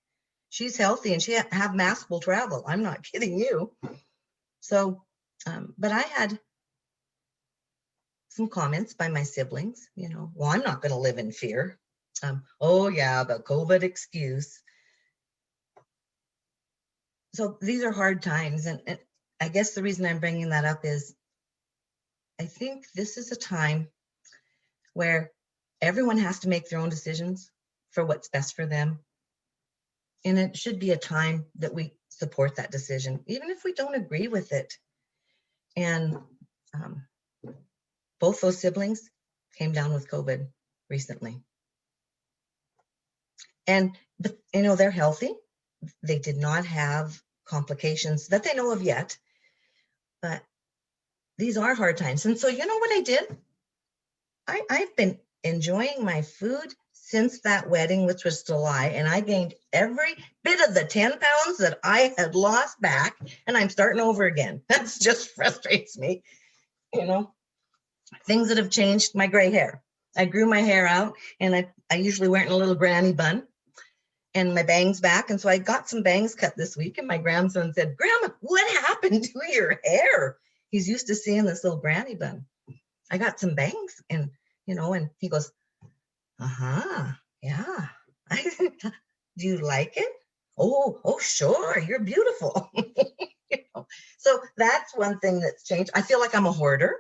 She's healthy and she have maskable travel. I'm not kidding you. So, but I had some comments by my siblings, you know, well, I'm not going to live in fear. Oh yeah, the COVID excuse. So these are hard times. And I guess the reason I'm bringing that up is I think this is a time where everyone has to make their own decisions for what's best for them. And it should be a time that we support that decision, even if we don't agree with it. And both those siblings came down with COVID recently. And, you know, they're healthy. They did not have complications that they know of yet, but these are hard times. And so, you know what I did? I've been enjoying my food since that wedding, which was July, and I gained every bit of the 10 pounds that I had lost back, and I'm starting over again. That's just frustrates me, you know. Things that have changed, my gray hair. I grew my hair out, and I usually wear it in a little granny bun, and my bangs back, and so I got some bangs cut this week, and my grandson said, "Grandma, what happened to your hair?" He's used to seeing this little granny bun. I got some bangs, and you know, and he goes, yeah. Do you like it? Oh, sure, you're beautiful. You know? So that's one thing that's changed. I feel like I'm a hoarder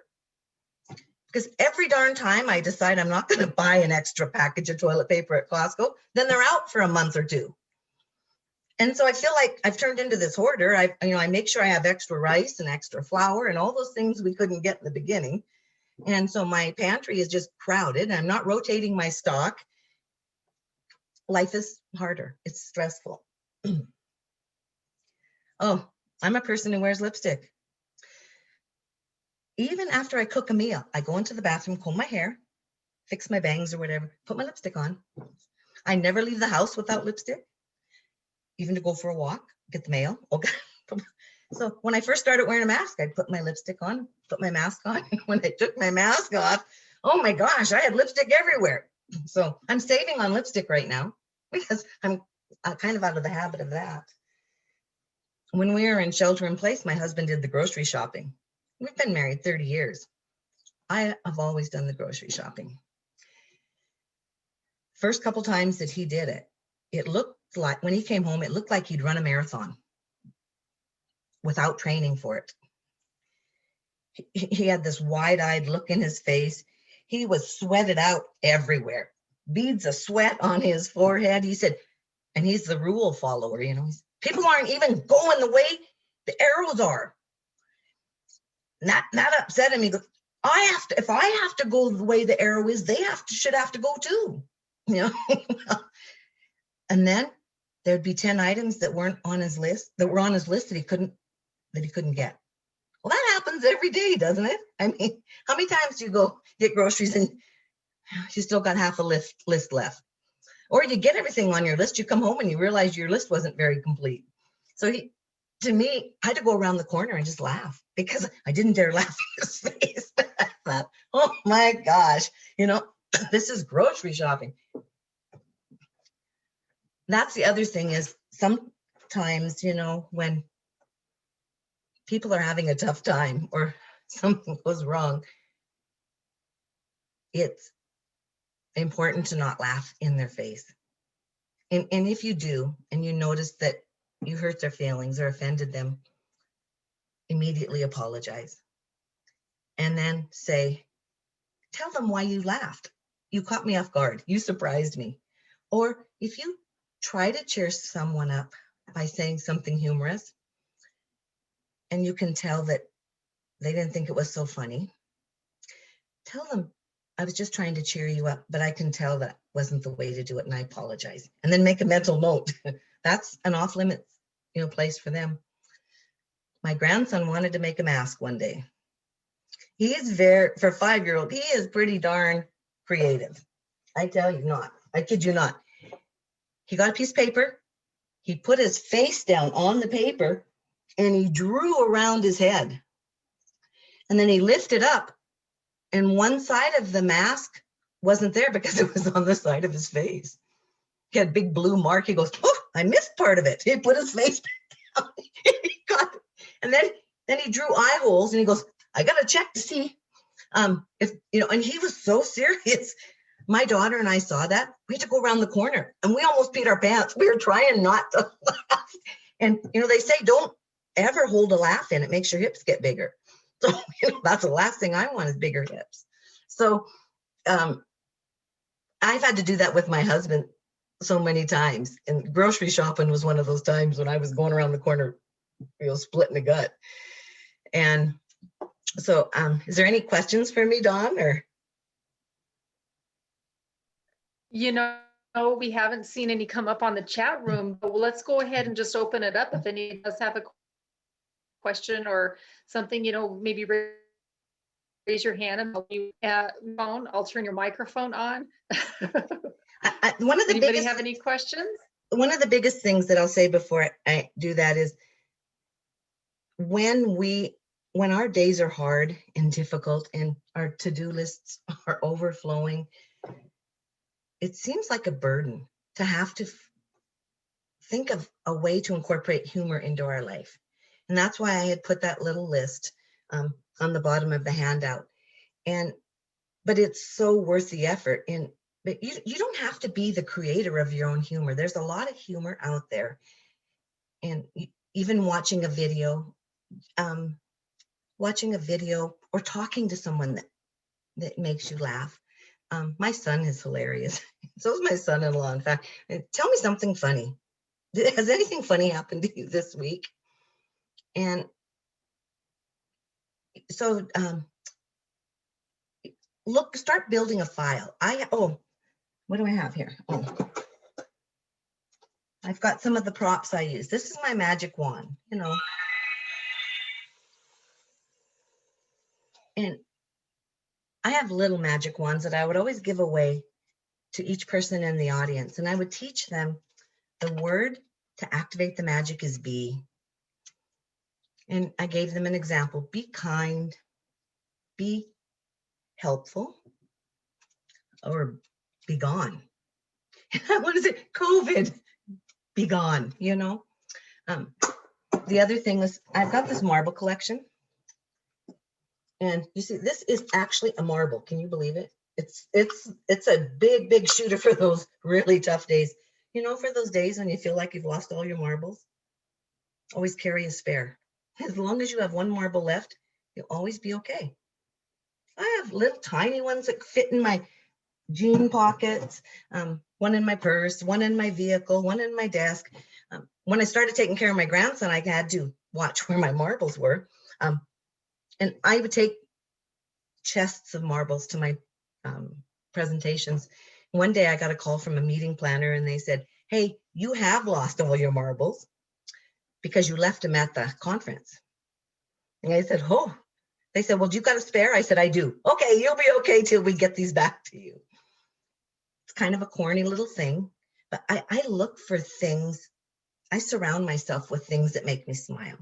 because every darn time I decide I'm not going to buy an extra package of toilet paper at Costco, then they're out for a month or two. And so I feel like I've turned into this hoarder. I make sure I have extra rice and extra flour and all those things we couldn't get in the beginning. And so my pantry is just crowded. I'm not rotating my stock. Life is harder. It's stressful. Oh, I'm a person who wears lipstick. Even after I cook a meal, I go into the bathroom, comb my hair, fix my bangs or whatever, put my lipstick on. I never leave the house without lipstick, even to go for a walk, get the mail. Okay. So when I first started wearing a mask, I'd put my lipstick on, put my mask on. When I took my mask off, oh my gosh, I had lipstick everywhere. So I'm saving on lipstick right now because I'm kind of out of the habit of that. When we were in shelter in place, my husband did the grocery shopping. We've been married 30 years. I have always done the grocery shopping. First couple times that he did it, it looked like, when he came home, it looked like he'd run a marathon without training for it. He had this wide-eyed look in his face. He was sweated out everywhere, beads of sweat on his forehead. He said, and he's the rule follower, you know, people aren't even going the way the arrows are. That upset him. He goes, if I have to go the way the arrow is, they should have to go too. You know? And then there'd be 10 items that weren't on his list, that he couldn't get. Well, that happens every day, doesn't it? I mean, how many times do you go get groceries and you still got half a list left? Or you get everything on your list, you come home and you realize your list wasn't very complete. So to me, I had to go around the corner and just laugh because I didn't dare laugh in his face. I thought, oh my gosh, you know, this is grocery shopping. That's the other thing is sometimes, you know, when people are having a tough time or something goes wrong, it's important to not laugh in their face. And if you do, and you notice that you hurt their feelings or offended them, immediately apologize. And then tell them why you laughed. You caught me off guard. You surprised me. Or if you try to cheer someone up by saying something humorous, and you can tell that they didn't think it was so funny, tell them, I was just trying to cheer you up, but I can tell that wasn't the way to do it, and I apologize. And then make a mental note. That's an off limits, place for them. My grandson wanted to make a mask one day. He is for a 5-year-old, he is pretty darn creative. I tell you not, I kid you not. He got a piece of paper, he put his face down on the paper, and he drew around his head. And then he lifted up, and one side of the mask wasn't there because it was on the side of his face. He had a big blue mark. He goes, oh, I missed part of it. He put his face back down. He got it. And then he drew eye holes, and he goes, I got to check to see if, and he was so serious. My daughter and I saw that. We had to go around the corner, and we almost peed our pants. We were trying not to laugh. And, they say, don't ever hold a laugh in. It makes your hips get bigger. So, that's the last thing I want is bigger hips. So I've had to do that with my husband so many times. And grocery shopping was one of those times when I was going around the corner, splitting the gut. And so is there any questions for me, Dawn, or? We haven't seen any come up on the chat room, but let's go ahead and just open it up. If any does have a question or something, maybe raise your hand and I'll turn your microphone on. One of the Anybody have any questions? One of the biggest things that I'll say before I do that is when our days are hard and difficult and our to-do lists are overflowing, it seems like a burden to have to think of a way to incorporate humor into our life. And that's why I had put that little list on the bottom of the handout. But it's so worth the effort. But you don't have to be the creator of your own humor. There's a lot of humor out there. And even watching a video or talking to someone that makes you laugh. My son is hilarious. So is my son-in-law, in fact. Tell me something funny. Has anything funny happened to you this week? And so start building a file. What do I have here? I've got some of the props I use. This is my magic wand, And I have little magic wands that I would always give away to each person in the audience. And I would teach them the word to activate the magic is be. And I gave them an example. Be kind, be helpful, or be gone. What is it? COVID, be gone, The other thing is I've got this marble collection. And you see, this is actually a marble. Can you believe it? It's a big shooter for those really tough days. For those days when you feel like you've lost all your marbles, always carry a spare. As long as you have one marble left, you'll always be okay. I have little tiny ones that fit in my jean pockets, one in my purse, one in my vehicle, one in my desk. When I started taking care of my grandson, I had to watch where my marbles were. And I would take chests of marbles to my presentations. One day I got a call from a meeting planner and they said, hey, you have lost all your marbles because you left them at the conference. And I said, oh, they said, well, do you got a spare? I said, I do. Okay, you'll be okay till we get these back to you. It's kind of a corny little thing, but I look for things. I surround myself with things that make me smile.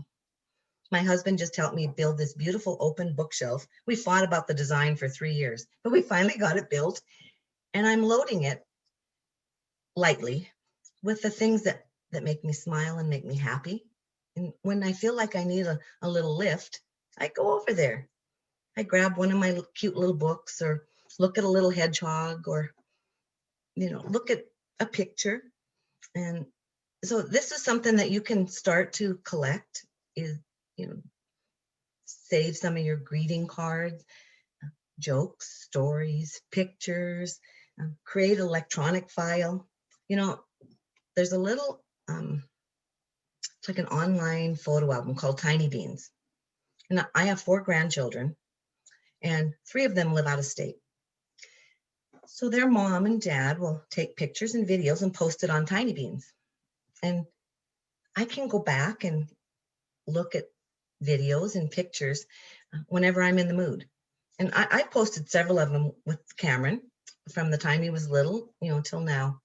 My husband just helped me build this beautiful open bookshelf. We fought about the design for 3 years, but we finally got it built. And I'm loading it lightly with the things that make me smile and make me happy. And when I feel like I need a little lift, I go over there. I grab one of my cute little books or look at a little hedgehog or, look at a picture. And so this is something that you can start to collect is, save some of your greeting cards, jokes, stories, pictures, create an electronic file. There's a little, it's like an online photo album called Tiny Beans. And I have 4 grandchildren, and 3 of them live out of state. So their mom and dad will take pictures and videos and post it on Tiny Beans. And I can go back and look at videos and pictures whenever I'm in the mood. And I posted several of them with Cameron from the time he was little, till now.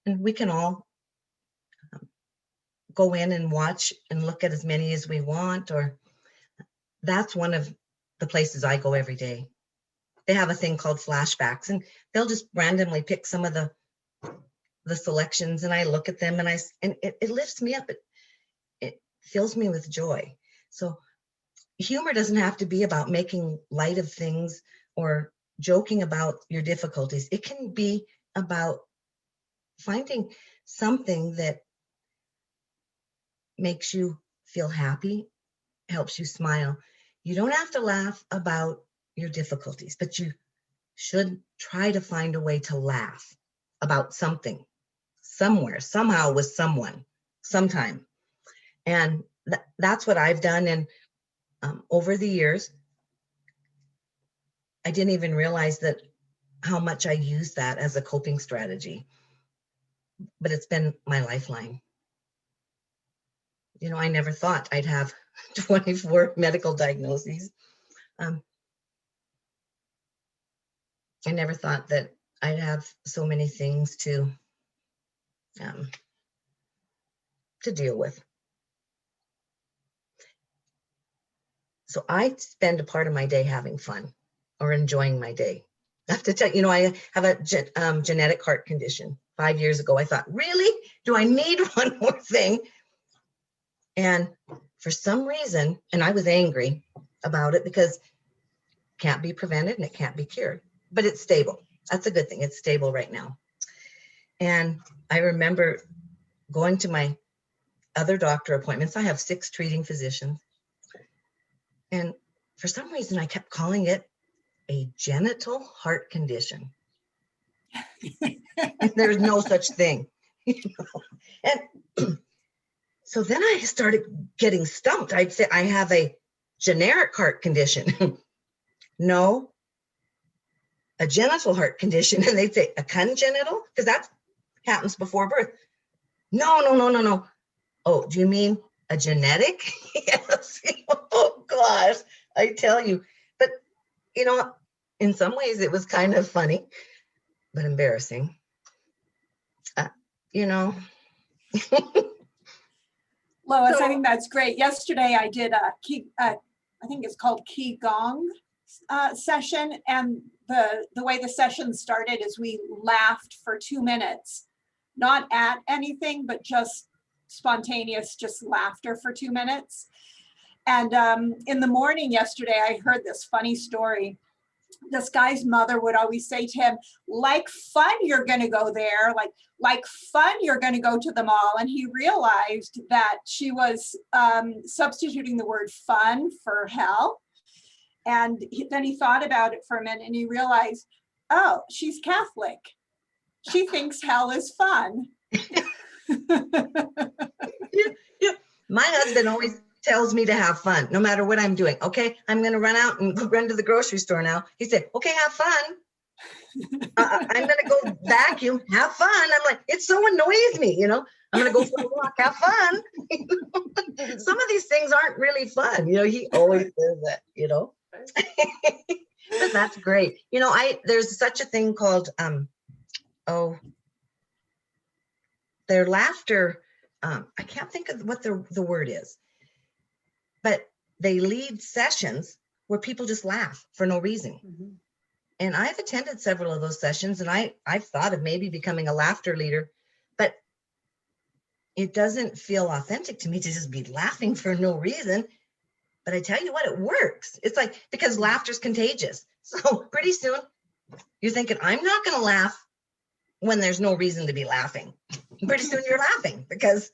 And we can all go in and watch and look at as many as we want, or that's one of the places I go every day. They have a thing called flashbacks, and they'll just randomly pick some of the selections, and I look at them, and it lifts me up. It fills me with joy. So humor doesn't have to be about making light of things or joking about your difficulties. It can be about finding something that makes you feel happy, helps you smile. You don't have to laugh about your difficulties, but you should try to find a way to laugh about something, somewhere, somehow, with someone, sometime. And that's what I've done. And over the years, I didn't even realize that how much I use that as a coping strategy, but it's been my lifeline. I never thought I'd have 24 medical diagnoses. I never thought that I'd have so many things to deal with. So I spend a part of my day having fun or enjoying my day. I have to tell you, I have a genetic heart condition. 5 years ago, I thought, really? Do I need one more thing? And for some reason, and I was angry about it because it can't be prevented and it can't be cured, but it's stable. That's a good thing. It's stable right now. And I remember going to my other doctor appointments. I have 6 treating physicians. And for some reason, I kept calling it a genital heart condition. There's no such thing. And so then I started getting stumped. I'd say I have a generic heart condition. No, a genital heart condition. And they'd say a congenital, because that happens before birth. No. Oh, do you mean a genetic? Yes. Oh gosh, I tell you. But in some ways it was kind of funny, but embarrassing. Lois, I think that's great. Yesterday I did a I think it's called Qigong session, and the way the session started is we laughed for 2 minutes, not at anything, but just spontaneous, just laughter for 2 minutes. And in the morning yesterday, I heard this funny story. This guy's mother would always say to him, like fun, you're going to go there, like fun, you're going to go to the mall. And he realized that she was substituting the word fun for hell. And then he thought about it for a minute and he realized, oh, she's Catholic. She thinks hell is fun. Yeah. My husband always tells me to have fun, no matter what I'm doing. Okay, I'm going to run out and run to the grocery store now. He said, okay, have fun. I'm going to go vacuum, have fun. I'm like, it so annoys me, I'm going to go for a walk, have fun. Some of these things aren't really fun. He always says that, But that's great. There's such a thing called, their laughter. I can't think of what the word is, but they lead sessions where people just laugh for no reason. Mm-hmm. And I've attended several of those sessions, and I've thought of maybe becoming a laughter leader, but it doesn't feel authentic to me to just be laughing for no reason. But I tell you what, it works. It's like, because laughter's contagious. So pretty soon you're thinking, I'm not going to laugh when there's no reason to be laughing. Pretty soon you're laughing because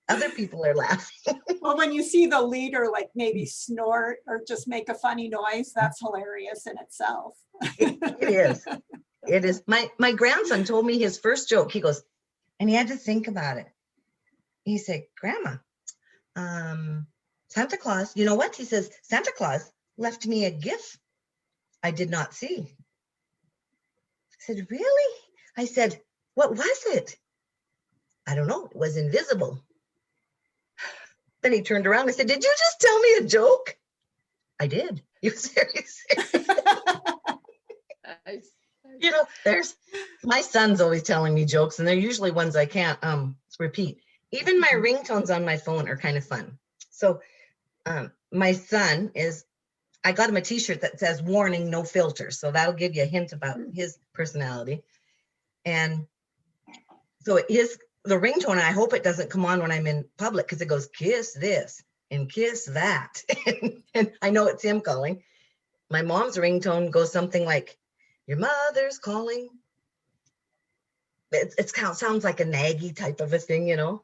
other people are laughing. Well, when you see the leader maybe snort or just make a funny noise, that's hilarious in itself. It is. My grandson told me his first joke. He goes, and he had to think about it. He said, Grandma, Santa Claus, you know what? He says, Santa Claus left me a gift I did not see. I said, really? I said, what was it? I don't know. It was invisible. Then he turned around and said, did you just tell me a joke? I did. He was very serious. Nice. You know, there's my son's always telling me jokes, and they're usually ones I can't repeat. Even my ringtones on my phone are kind of fun. So my son is, I got him a t-shirt that says warning, no filter. So that'll give you a hint about his personality. And so the ringtone, I hope it doesn't come on when I'm in public, because it goes kiss this and kiss that. And I know it's him calling. My mom's ringtone goes something like, your mother's calling. It sounds like a naggy type of a thing, you know.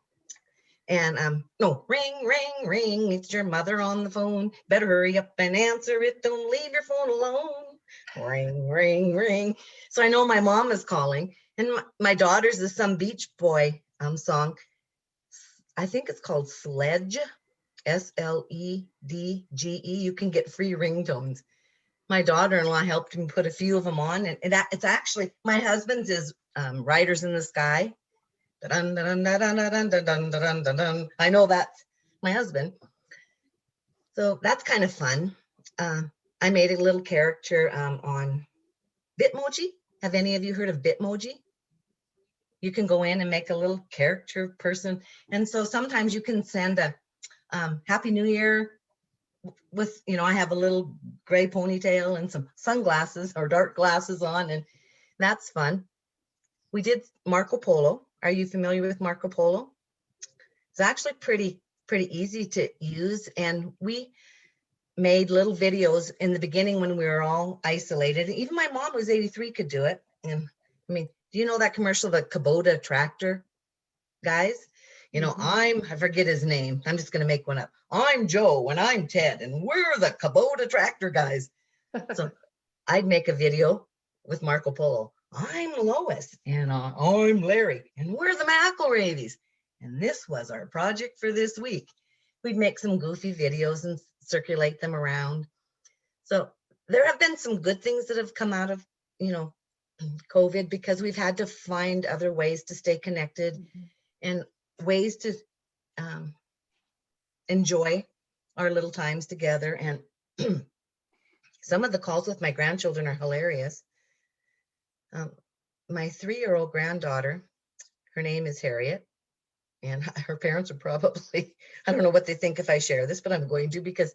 And no, ring, ring, ring. It's your mother on the phone. Better hurry up and answer it. Don't leave your phone alone. Ring, ring, ring. So I know my mom is calling, and my daughter's is some Beach Boy song. I think it's called Sledge, SLEDGE. You can get free ringtones. My daughter-in-law helped me put a few of them on, and it's actually, my husband's is Riders in the Sky. Dun, dun, dun, dun, dun, dun, dun, dun, dun, dun. I know that's my husband. So that's kind of fun. I made a little character on Bitmoji. Have any of you heard of Bitmoji? You can go in and make a little character person. And so sometimes you can send a Happy New Year with, you know, I have a little gray ponytail and some sunglasses or dark glasses on, and that's fun. We did Marco Polo. Are you familiar with Marco Polo? It's actually pretty easy to use, and we made little videos in the beginning when we were all isolated. Even my mom, who's 83, could do it. And I mean, do you know that commercial, the Kubota tractor guys? You know, I forget his name. I'm just going to make one up. I'm Joe and I'm Ted and we're the Kubota tractor guys. So I'd make a video with Marco Polo. I'm Lois and I'm Larry and we're the McElravys. And this was our project for this week. We'd make some goofy videos and circulate them around. So there have been some good things that have come out of, you know, COVID, because we've had to find other ways to stay connected and ways to enjoy our little times together. And some of the calls with my grandchildren are hilarious. My 3-year-old granddaughter, her name is Harriet, and her parents are probably, I don't know what they think if I share this, but I'm going to, because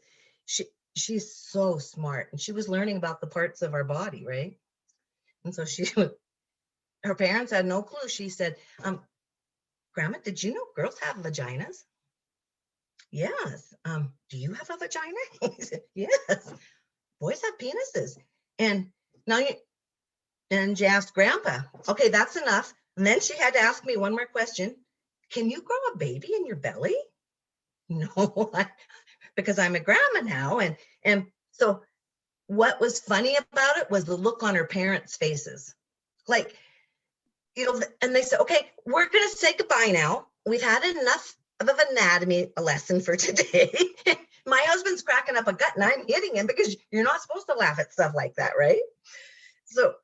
she's so smart, and she was learning about the parts of our body, right? And so her parents had no clue. She said, Grandma, did you know girls have vaginas? Yes. Do you have a vagina? He said, yes. Boys have penises. And she asked Grandpa, okay, that's enough. And then she had to ask me one more question. Can you grow a baby in your belly? No, because I'm a grandma now. And so what was funny about it was the look on her parents' faces. Like, you know, and they said, okay, we're going to say goodbye now. We've had enough of an anatomy lesson for today. My husband's cracking up a gut and I'm hitting him because you're not supposed to laugh at stuff like that, right? So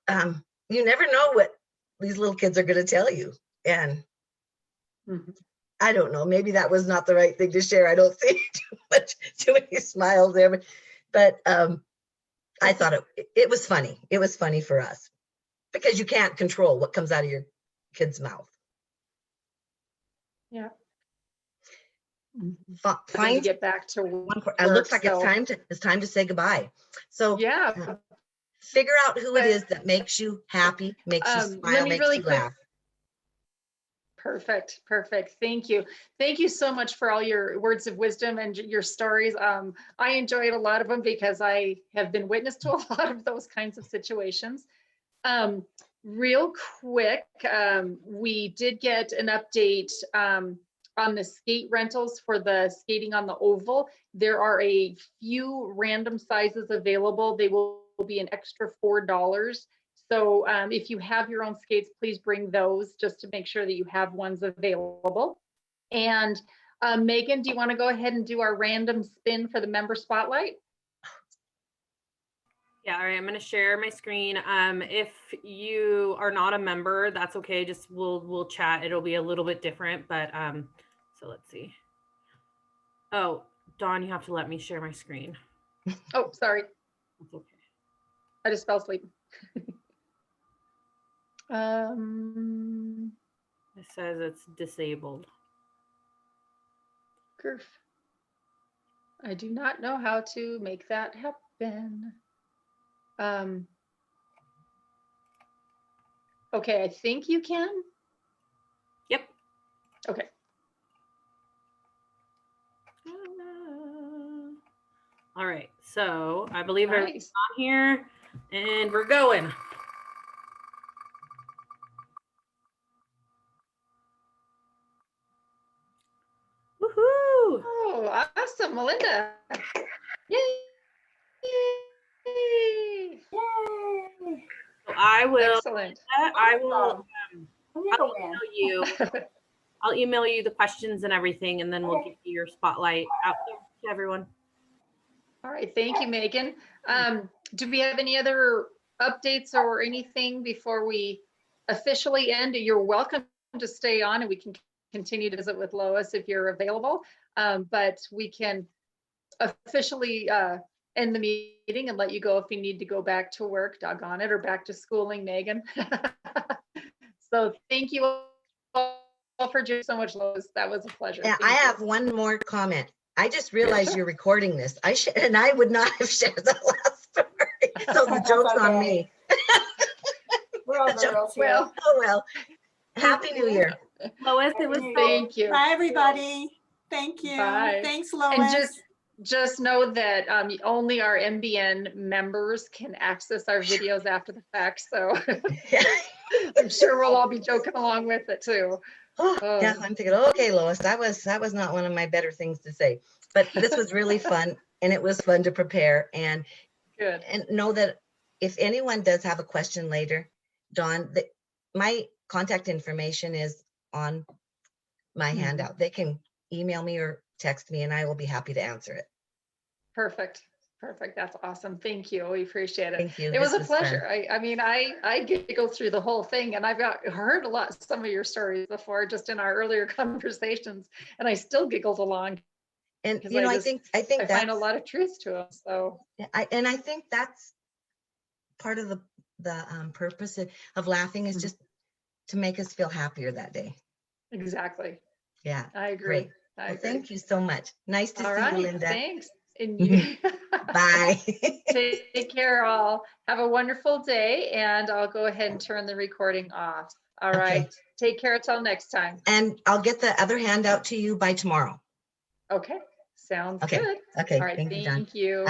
you never know what these little kids are going to tell you. And I don't know, maybe that was not the right thing to share. I don't see too many smiles there, but I thought it was funny. It was funny for us, because you can't control what comes out of your kid's mouth. Yeah. Fine. To get back to work, It looks like it's time to say goodbye. So yeah, figure out who it is that makes you happy, makes you smile, makes you laugh. Perfect. Thank you. Thank you so much for all your words of wisdom and your stories. I enjoyed a lot of them because I have been witness to a lot of those kinds of situations. Real quick, we did get an update on the skate rentals for the skating on the oval. There are a few random sizes available. They will be an extra $4. So if you have your own skates, please bring those just to make sure that you have ones available. And Megan, do you want to go ahead and do our random spin for the member spotlight? Yeah, all right, I'm gonna share my screen. If you are not a member, that's okay. Just we'll chat. It'll be a little bit different, but so let's see. Oh, Dawn, you have to let me share my screen. Oh, sorry. That's okay. I just fell asleep. It says it's disabled. Kerf. I do not know how to make that happen. Okay, I think you can. Yep. Okay. All right, so I believe everything's Nice. on here, and we're going. Woohoo! Oh, awesome, Melinda. Yay. Yay. So I will. Excellent. I'll email you the questions and everything, and then we'll give you your spotlight out there to everyone. All right, thank you, Megan. Do we have any other updates or anything before we officially end? You're welcome to stay on and we can continue to visit with Lois if you're available. But we can officially end the meeting and let you go if you need to go back to work, doggone it, or back to schooling, Megan. So thank you all for doing so much, Lois. That was a pleasure. Yeah, Thank I you. have one more comment. I just realized you're recording this. I would not have shared that last story. So the joke's on me. We're all girls here. Well, Oh, well. Happy New Year. Lois, it was thank you. Bye, everybody. Thank you. Bye. Thanks, And Lois. just know that only our MBN members can access our videos after the fact. So I'm sure we'll all be joking along with it too. Oh, yeah, I'm thinking, okay, Lois, that was not one of my better things to say, but this was really fun, and it was fun to prepare, and Good. know that if anyone does have a question later, Dawn, my contact information is on my handout. They can email me or text me, and I will be happy to answer it. Perfect. Perfect. That's awesome. Thank you. We appreciate it. Thank you. It was This a was fun. pleasure. I mean, I get to go through the whole thing, and I've heard some of your stories before, just in our earlier conversations, and I still giggled along. And because you know, I I think find a lot of truth to them. So I think that's part of the purpose of laughing is just to make us feel happier that day. exactly. Yeah. I agree. Great. I Well, agree. thank you so much. Nice to All see right. you, Linda. Thanks. And you. Bye. Take care, all. Have a wonderful day, and I'll go ahead and turn the recording off. All right. Okay. Take care until next time. And I'll get the other handout to you by tomorrow. Okay. Sounds Okay. good. Okay. All right. Thank you, Dawn. Thank you.